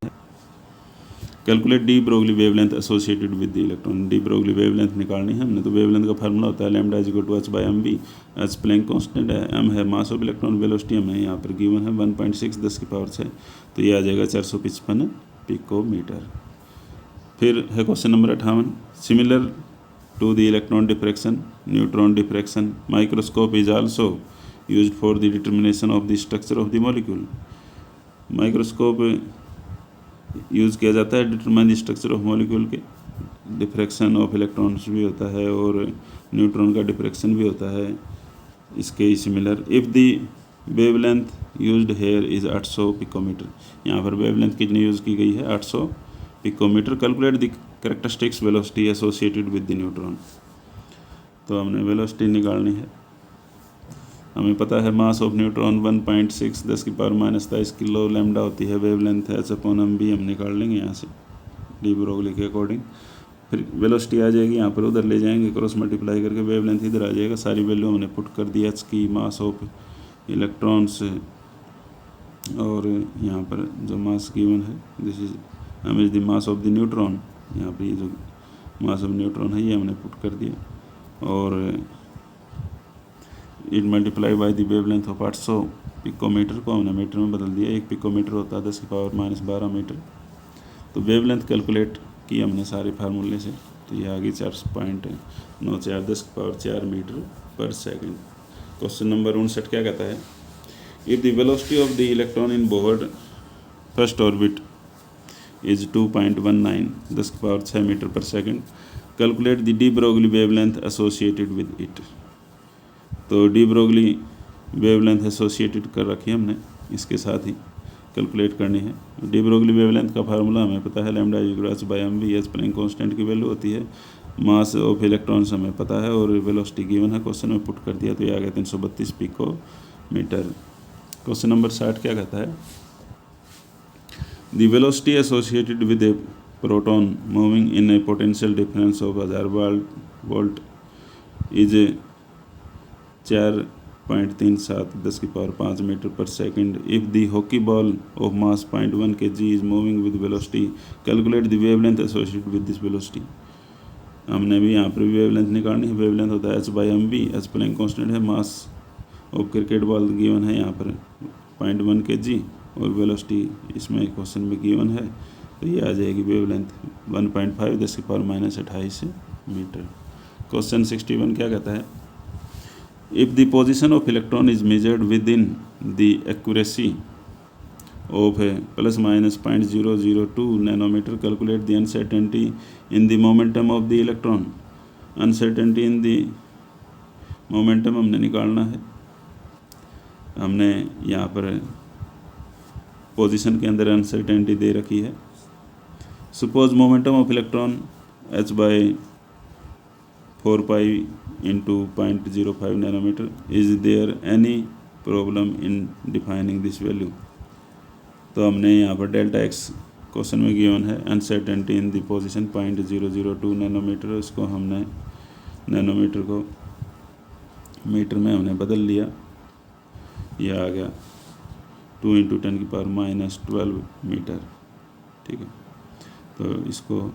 [SPEAKER 1] Calculate de Broglie wavelength associated with the electron. De Broglie wavelength निकालनी है हमने, तो वेवलेंथ का फार्मूला होता है lambda is equal to h/mv। H Planck constant है, m है मास ऑफ इलेक्ट्रॉन, वेलोसिटी हमें यहाँ पर गिवन है 1.6 10⁻6, तो ये आ जाएगा 455 पिकोमीटर। फिर है question number 58, similar to the electron diffraction neutron diffraction microscope is also used for the determination of the structure of the molecule. Microscope use किया जाता है determine the structure of molecule के। डिफ्रैक्शन ऑफ इलेक्ट्रॉन्स भी होता है और न्यूट्रॉन का डिफ्रैक्शन भी होता है इसके ही similar. If the wavelength used here is 800 picometre. यहाँ पर वेवलेंथ कितनी यूज़ की गई है? 800 picometre. Calculate the characteristics velocity associated with the neutron. तो हमने वेलोसिटी निकालनी है। हमें पता है mass of neutron 1.6 10⁻23 kilo lambda होती है। वेवलेंथ h/mv हम निकाल लेंगे यहाँ से डी ब्रोगली के अकॉर्डिंग। फिर वेलोसिटी आ जाएगी, यहाँ पर उधर ले जाएंगे क्रॉस मल्टीप्लाई करके वेवलेंथ इधर आ जाएगा। सारी वैल्यू हमने पुट कर दी, h की, मास ऑफ इलेक्ट्रॉन्स, और यहाँ पर जो मास गिवन है this is is the mass of the neutron. यहाँ पर ये जो मास ऑफ न्यूट्रॉन है ये हमने पुट कर दिया और it multiply by the wavelength of 800 picometre को हमने मीटर में बदल दिया। 1 पिकोमीटर होता है 10⁻12 मीटर। तो वेवलेंथ कैलकुलेट की हमने सारे फार्मूले से, तो ये आ गई 4.94 10⁻4 मीटर पर सेकेंड। क्वेश्चन नंबर 59 क्या कहता है? If the velocity of the electron in Bohr first orbit is 2.19 10⁻6 metre पर second, calculate the de Broglie wavelength associated with it. तो डी ब्रोगली वेवलेंथ एसोसिएटेड कर रखी है हमने, इसके साथ ही कैलकुलेट करनी है। डी ब्रोगली वेवलेंथ का फार्मूला हमें पता है lambda is equal to h/mv। H Planck constant की वैल्यू होती है, मास ऑफ इलेक्ट्रॉन्स हमें पता है और वेलोसिटी गिवन है, क्वेश्चन में पुट कर दिया तो ये आ गया 332 पिकोमीटर। क्वेश्चन नंबर 60 क्या कहता है? The velocity associated with a proton moving in a potential difference of 1000 volt is 4.37 10⁵ metre पर second. If the hockey ball of mass 0.1 kg is moving with velocity, calculate the wavelength associated with this velocity. हमने भी यहाँ पर वेवलेंथ निकालनी है। वेवलेंथ होता है h/mv। एच प्लैंक कांस्टेंट है, mass of cricket ball given है यहाँ पर 0.1 kg और वेलोसिटी इसमें क्वेश्चन में गिवन है, तो ये आ जाएगी वेवलेंथ 1.5 10⁻28 मीटर। क्वेश्चन 61 क्या कहता है? If the position of electron is measured within the accuracy of ±0.002 nanometer, calculate the uncertainty in the momentum of the electron। uncertainty in the momentum हमने निकालना है। हमने यहाँ पर पोजीशन के अंदर अनसर्टेनिटी दे रखी है। Suppose momentum of electron h/4 pi into 0.05 nanometer, is there any problem in defining this value? तो हमने यहाँ पर डेल्टा एक्स क्वेश्चन में गिवन है, uncertainty in the position 0.002 nanometre, इसको हमने नैनोमीटर को मीटर में हमने बदल लिया, यह आ गया 2 × 10⁻12 मीटर। ठीक है, तो इसको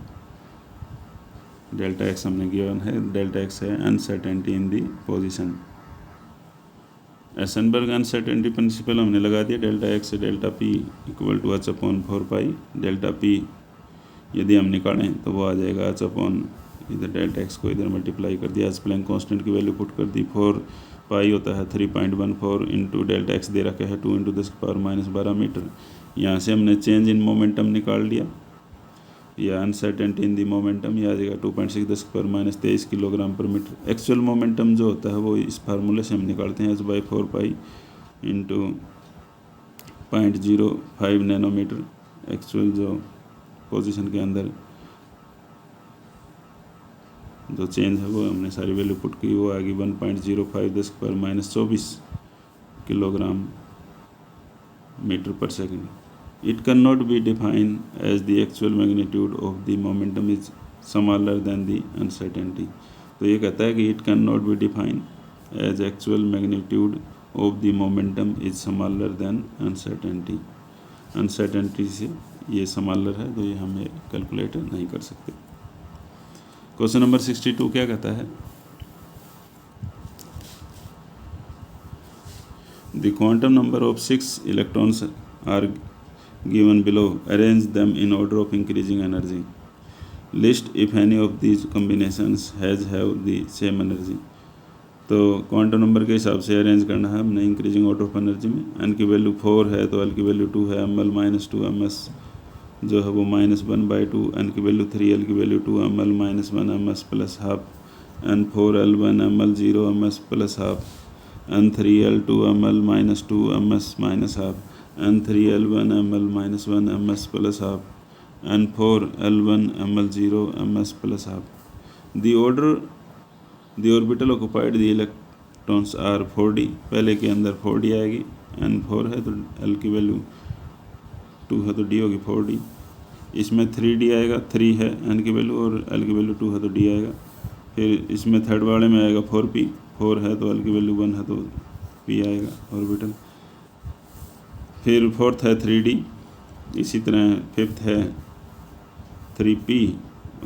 [SPEAKER 1] डेल्टा एक्स हमने गिवन है, डेल्टा एक्स है uncertainty in the position. Heisenberg uncertainty principle हमने लगा दिया, डेल्टा एक्स से delta p equal to h/4 delta p यदि हम निकालें तो वो आ जाएगा h/, इधर डेल्टा एक्स को इधर मल्टीप्लाई कर दिया, प्लैंक कांस्टेंट की वैल्यू पुट कर दी, 4 पाई होता है 3.14 इंटू डेल्टा एक्स दे रखा है 2 × 10⁻12 मीटर। यहाँ से हमने चेंज इन मोमेंटम निकाल लिया, या अनसर्टेनिटी इन दी मोमेंटम, यह आ जाएगा 2.6 10⁻23 किलोग्राम पर मीटर। एक्चुअल मोमेंटम जो होता है वो इस फार्मूले से हम निकालते हैं, h/4 pi into 0.05 nanometre. Actual जो पोजीशन के अंदर जो चेंज है वो हमने सारी वैल्यू पुट की, वो आ गई 1.05 10⁻24 किलोग्राम मीटर पर second. It cannot be defined as the actual magnitude of the momentum is smaller than the uncertainty। तो ये कहता है कि it cannot be defined as actual magnitude of the momentum is smaller than uncertainty। uncertainty से ये smaller है तो ये हमें कैलकुलेट नहीं कर सकते। क्वेश्चन नंबर 62 क्या कहता है, The quantum number of 6 electrons are given below, arrange them in order of increasing energy, list if any of these combinations have the same energy। तो क्वांटम नंबर के हिसाब से अरेंज करना है हमने इंक्रीजिंग ऑर्डर ऑफ एनर्जी में। एन की वैल्यू 4 है तो एल की वैल्यू 2 है, ml-2 ms जो है वो -1/2, एन की वैल्यू 3, एल की value 2 ml-1 ms plus half, n4l1 ml0 ms plus half, n3l2 ml-2 ms minus half, n3l1 ml-1 ms plus half, n4l1 ml0 ms plus half. The orbital occupied the electrons are 4d, पहले के अंदर 4d आएगी, n4 है तो l की वैल्यू 2 है तो d होगी 4d। इसमें 3d आएगा, 3 है n की वैल्यू और l की वैल्यू 2 है तो d आएगा। फिर इसमें थर्ड वाले में आएगा 4p, 4 है तो l की वैल्यू 1 है तो p आएगा ऑर्बिटल। फिर फोर्थ है 3d, इसी तरह फिफ्थ है 3p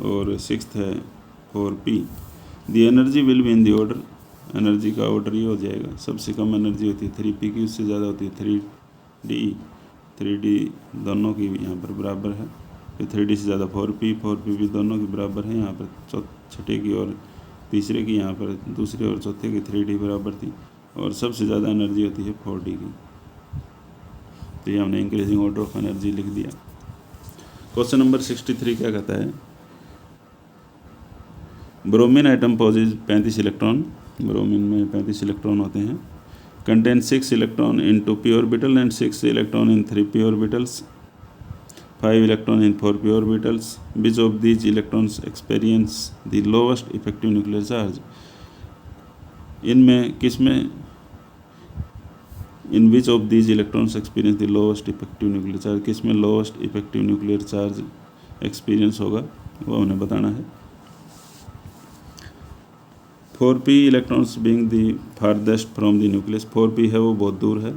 [SPEAKER 1] और सिक्स्थ है 4p। The energy will be in the order, energy का ऑर्डर ये हो जाएगा, सबसे कम एनर्जी होती है 3p की, उससे ज़्यादा होती है 3d दोनों की यहाँ पर बराबर है। फिर 3d से ज़्यादा 4p भी दोनों की बराबर है, यहाँ पर छठे की और तीसरे की, यहाँ पर दूसरे और चौथे की 3d बराबर थी, और सबसे ज़्यादा एनर्जी होती है 4d की। तो ये हमने इंक्रीजिंग ऑर्डर ऑफ एनर्जी लिख दिया। क्वेश्चन नंबर 63 क्या कहता है, bromine atom possesses 35 electron, bromine में 35 इलेक्ट्रॉन होते हैं, contain 6 electron in 2p orbital and 6 electron in 3p orbitals, 5 electron in 4p orbitals, which of these electrons experience the lowest effective nuclear charge. इनमें किसमें, in which of these electrons experience the lowest effective nuclear charge, किसमें lowest effective nuclear charge experience होगा वो हमें बताना है। 4p electrons being the farthest from the nucleus, 4p है वो बहुत दूर है,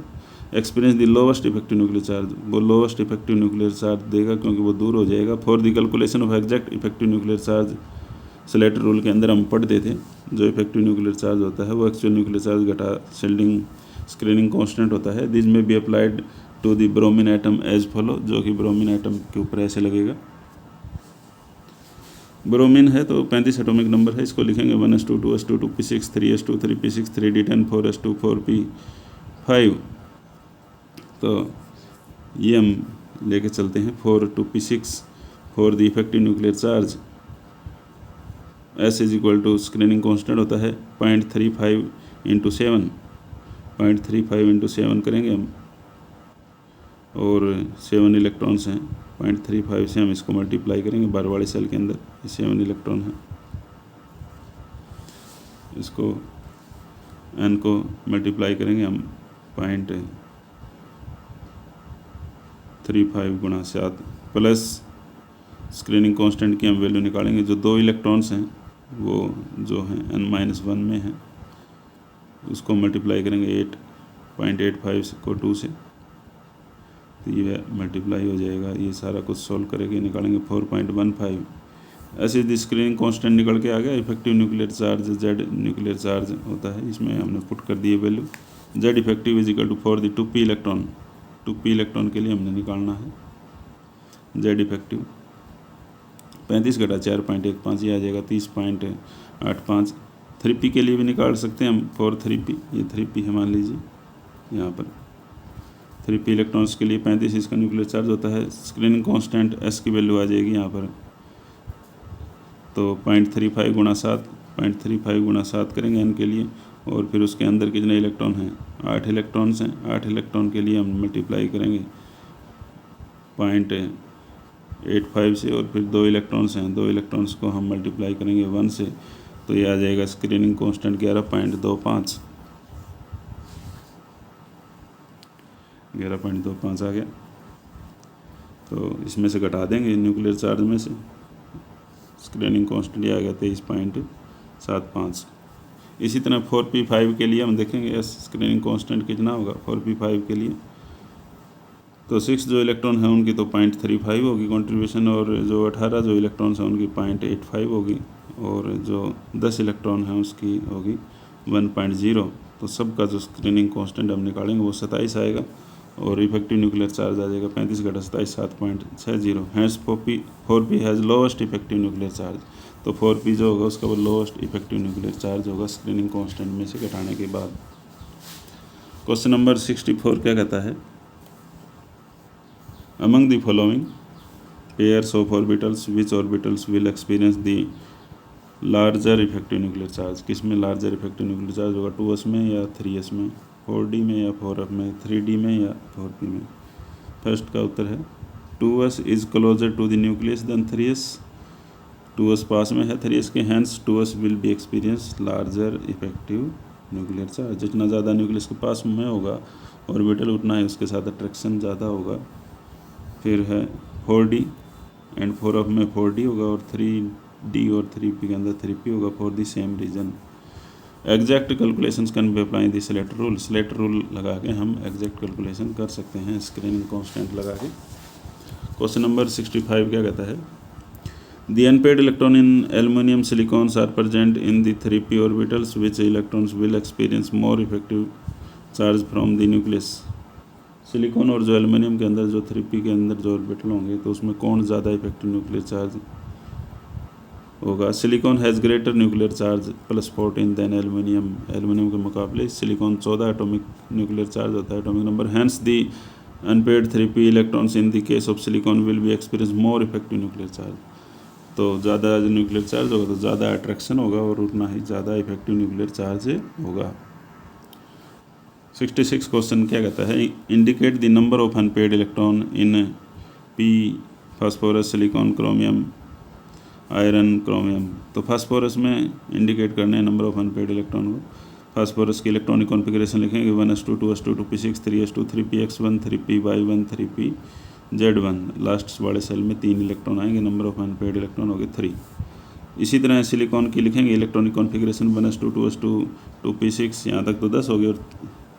[SPEAKER 1] experience the lowest effective nuclear charge, वो लोवेस्ट इफेक्टिव न्यूक्लियर चार्ज देगा क्योंकि वो दूर हो जाएगा। For the calculation of exact effective nuclear charge, Slater rule के अंदर हम पढ़ते थे जो इफेक्टिव न्यूक्लियर चार्ज होता है वो एक्चुअल न्यूक्लियर चार्ज घटा शेल्डिंग स्क्रीनिंग कांस्टेंट होता है। दिस में be applied to the bromine item as follow, जो कि ब्रोमीन आइटम के ऊपर ऐसे लगेगा। ब्रोमीन है तो 35 एटॉमिक नंबर है, इसको लिखेंगे 1s2 2s2 2p6 3s2 3p6 3d10 4s2 4p5। तो ये हम लेके चलते हैं 4 2p6 for the effective nuclear charge, S is equal to screening constant होता है 0.35 × 7, 0.35 × 7 करेंगे हम, और 7 इलेक्ट्रॉन्स हैं, 0.35 से हम इसको मल्टीप्लाई करेंगे बार वाले सेल के अंदर, ये 7 इलेक्ट्रॉन है, इसको n को मल्टीप्लाई करेंगे हम 0.35 × 7 प्लस स्क्रीनिंग कांस्टेंट की हम वैल्यू निकालेंगे। जो 2 इलेक्ट्रॉन्स हैं वो जो हैं n-1 में हैं, उसको मल्टीप्लाई करेंगे 8.85 को 2 से, तो ये मल्टीप्लाई हो जाएगा, ये सारा कुछ सोल्व करेंगे, निकालेंगे 4.15। ऐसे द स्क्रीनिंग कांस्टेंट निकल के आ गया। Effective nuclear charge Z nuclear charge होता है, इसमें हमने पुट कर दिए value. Z effective is equal to for the 2p electron, 2p electron के लिए हमने निकालना है जेड इफेक्टिव। 35 घटा 4.15 ये आ जाएगा 30.85। 3p के लिए भी निकाल सकते हैं हम, फॉर 3p, ये 3p है मान लीजिए यहाँ पर। 3p इलेक्ट्रॉन्स के लिए 35 इसका न्यूक्लियर चार्ज होता है। स्क्रीनिंग कांस्टेंट s की वैल्यू आ जाएगी यहाँ पर, तो 0.35 गुणा 7, 0.35 गुणा 7 करेंगे n के लिए, और फिर उसके अंदर कितने इलेक्ट्रॉन हैं, 8 इलेक्ट्रॉन्स हैं। 8 इलेक्ट्रॉन के लिए हम मल्टीप्लाई करेंगे 0.85 से, और फिर 2 इलेक्ट्रॉन्स हैं, 2 इलेक्ट्रॉन्स को हम मल्टीप्लाई करेंगे 1 से, तो ये आ जाएगा स्क्रीनिंग कांस्टेंट 11.25, 11.25 आ गया। तो इसमें से घटा देंगे न्यूक्लियर चार्ज में से, स्क्रीनिंग कांस्टेंट ये आ गया 23.75। इसी तरह 4p5 के लिए हम देखेंगे एस स्क्रीनिंग कांस्टेंट कितना होगा 4p5 के लिए। तो 6 जो इलेक्ट्रॉन हैं उनकी तो 0.35 होगी कंट्रीब्यूशन, और जो 18 जो इलेक्ट्रॉन्स हैं उनकी 0.85 होगी, और जो 10 इलेक्ट्रॉन हैं उसकी होगी 1.0। तो सबका जो स्क्रीनिंग कांस्टेंट हम निकालेंगे वो 27 आएगा, और इफेक्टिव न्यूक्लियर चार्ज आ जाएगा 35 घटा 27 7.60। Hence 4p has lowest effective nuclear charge, तो 4p जो होगा उसका वो लोएस्ट इफेक्टिव न्यूक्लियर चार्ज होगा स्क्रीनिंग कांस्टेंट में से घटाने के बाद। क्वेश्चन नंबर 64 क्या कहता है, among the following pairs of orbitals which orbitals will experience the larger effective nuclear charge, किस में लार्जर इफेक्टिव न्यूक्लियर चार्ज होगा, 2s में या 3s में, 4d में या 4f में, 3d में या 4p में। फर्स्ट का उत्तर है 2s is closer to the nucleus than 3s, 2s पास में है 3s के, hence 2s will be experience larger effective nuclear charge. जितना ज़्यादा न्यूक्लियस के पास में होगा ऑर्बिटल उतना ही उसके साथ अट्रैक्शन ज़्यादा होगा। फिर है 4d एंड 4f में 4d होगा, और 3d और 3p के अंदर 3p होगा for the same reason. Exact calculations can be apply the Slater rule, Slater rule लगा के हम एग्जैक्ट कैलकुलेशन कर सकते हैं स्क्रीनिंग कांस्टेंट लगा के। क्वेश्चन नंबर 65 क्या कहता है, the unpaired electron in aluminium silicons are present in the 3p orbitals which electrons will experience more effective charge from the nucleus. Silicon और जो एल्युमिनियम के अंदर जो 3p के अंदर जो ऑर्बिटल होंगे तो उसमें कौन ज़्यादा इफेक्टिव न्यूक्लियर चार्ज होगा। Silicon has greater nuclear charge +14 than aluminium, aluminium के मुकाबले सिलिकॉन 14 एटॉमिक न्यूक्लियर चार्ज होता है, atomic number. Hence the unpaired 3p electrons in the case of silicon will be experience more effective nuclear charge. तो ज़्यादा न्यूक्लियर चार्ज होगा तो ज़्यादा अट्रैक्शन होगा और उतना ही ज़्यादा इफेक्टिव न्यूक्लियर चार्ज होगा। 66 क्वेश्चन क्या कहता है, indicate the number of unpaired electron in p phosphorus silicon chromium iron chromium. तो फास्फोरस में इंडिकेट करने नंबर ऑफ अनपेड इलेक्ट्रॉन को। फास्फोरस की इलेक्ट्रॉनिक कॉन्फ़िगरेशन लिखेंगे 1s2 2s2 2p6 3s2 3px1 3py1 3pz1। Last वाले सेल में 3 इलेक्ट्रॉन आएंगे, नंबर ऑफ अनपेड इलेक्ट्रॉन हो गए 3। इसी तरह सिलिकॉन की लिखेंगे electronic configuration 1s2 2s2 2p6, यहाँ तक तो 10 हो गए, और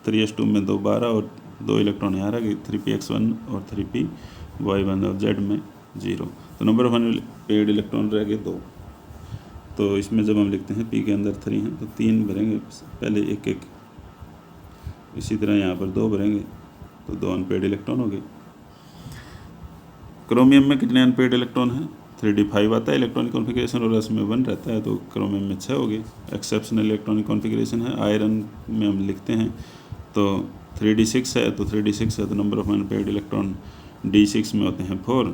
[SPEAKER 1] 3s2 में 2 12 और 2 इलेक्ट्रॉन यहाँ रह गए 3px1 और 3py1, और z में 0। तो नंबर ऑफ अनपेड इलेक्ट्रॉन रह गए 2। तो इसमें जब हम लिखते हैं p के अंदर 3 हैं तो 3 भरेंगे पहले एक एक, इसी तरह यहाँ पर 2 भरेंगे तो 2 अनपेड इलेक्ट्रॉन हो गए। क्रोमियम में कितने अनपेड इलेक्ट्रॉन हैं, 3d5 आता है इलेक्ट्रॉनिक कॉन्फ़िगरेशन, और रस में 1 रहता है, तो क्रोमियम में 6 हो गए। एक्सेप्शनल इलेक्ट्रॉनिक कॉन्फ़िगरेशन है, आयरन में हम लिखते हैं तो 3d6 है, तो 3d6 है तो number of unpaired electron d6 में होते हैं 4।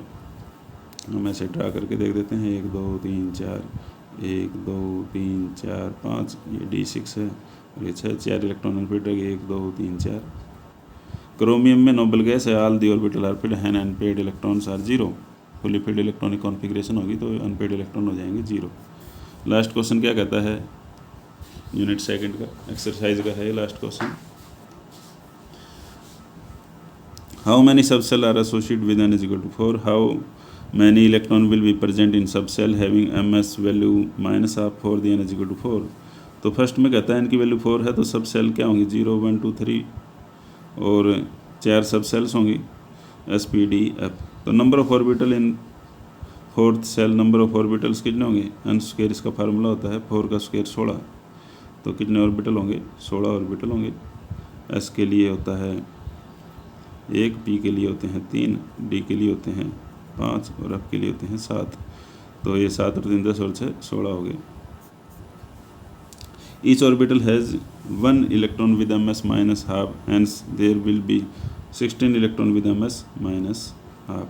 [SPEAKER 1] हम ऐसे ड्रा करके देख देते हैं 1 2 3 4 1 2 3 4 5, ये d6 है, और ये 4 इलेक्ट्रॉन अनपेड रह गए 1 2 3 4। क्रोमियम में नोबल गैस है, all the orbital are filled and unpaired electrons are 0। Fully filled electronic configuration होगी तो अनपेड इलेक्ट्रॉन हो जाएंगे 0। लास्ट क्वेश्चन क्या कहता है, यूनिट सेकंड का एक्सरसाइज का है last question. How many subshell are associated with n equal to 4, how many electron will be present in सब cell having ms value -12 for the n equal to 4। तो फर्स्ट में कहता है n की वैल्यू 4 है तो सब सेल क्या होंगी 0 1 2 3, और 4 सब सेल्स होंगी, sp,d,f। तो number of orbital in fourth shell, number of orbitals कितने होंगे, n स्क्वायर इसका फार्मूला होता है, 4 का स्क्वायर 16, तो कितने ऑर्बिटल होंगे, 16 ऑर्बिटल होंगे। s के लिए होता है 1, p के लिए होते हैं 3, d के लिए होते हैं 5 और f के लिए होते हैं 7। तो ये 7 और 3 10 और 6 16 हो गए। Each orbital has 1 electron with ms minus half, hence there will be 16 electron with ms minus half।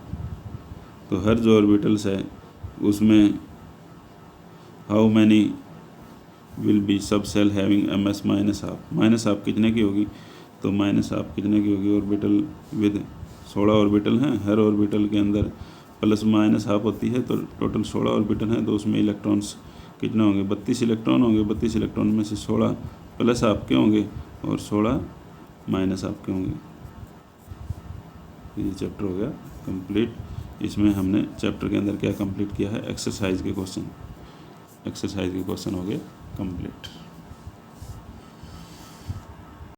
[SPEAKER 1] तो हर जो ऑर्बिटल्स है उसमें how many will be sub cell having ms minus half, minus half कितने की होगी, तो माइनस हाफ कितने की होगी, ऑर्बिटल विद 16 ऑर्बिटल हैं, हर ऑर्बिटल के अंदर प्लस माइनस हाफ होती है, तो टोटल 16 ऑर्बिटल हैं, तो उसमें इलेक्ट्रॉन्स कितने होंगे, 32 इलेक्ट्रॉन होंगे। 32 इलेक्ट्रॉन में से 16 प्लस हाफ के होंगे और 16 माइनस हाफ के होंगे। ये चैप्टर हो गया कंप्लीट। इसमें हमने चैप्टर के अंदर क्या कंप्लीट किया है, एक्सरसाइज के क्वेश्चन हो गए कंप्लीट।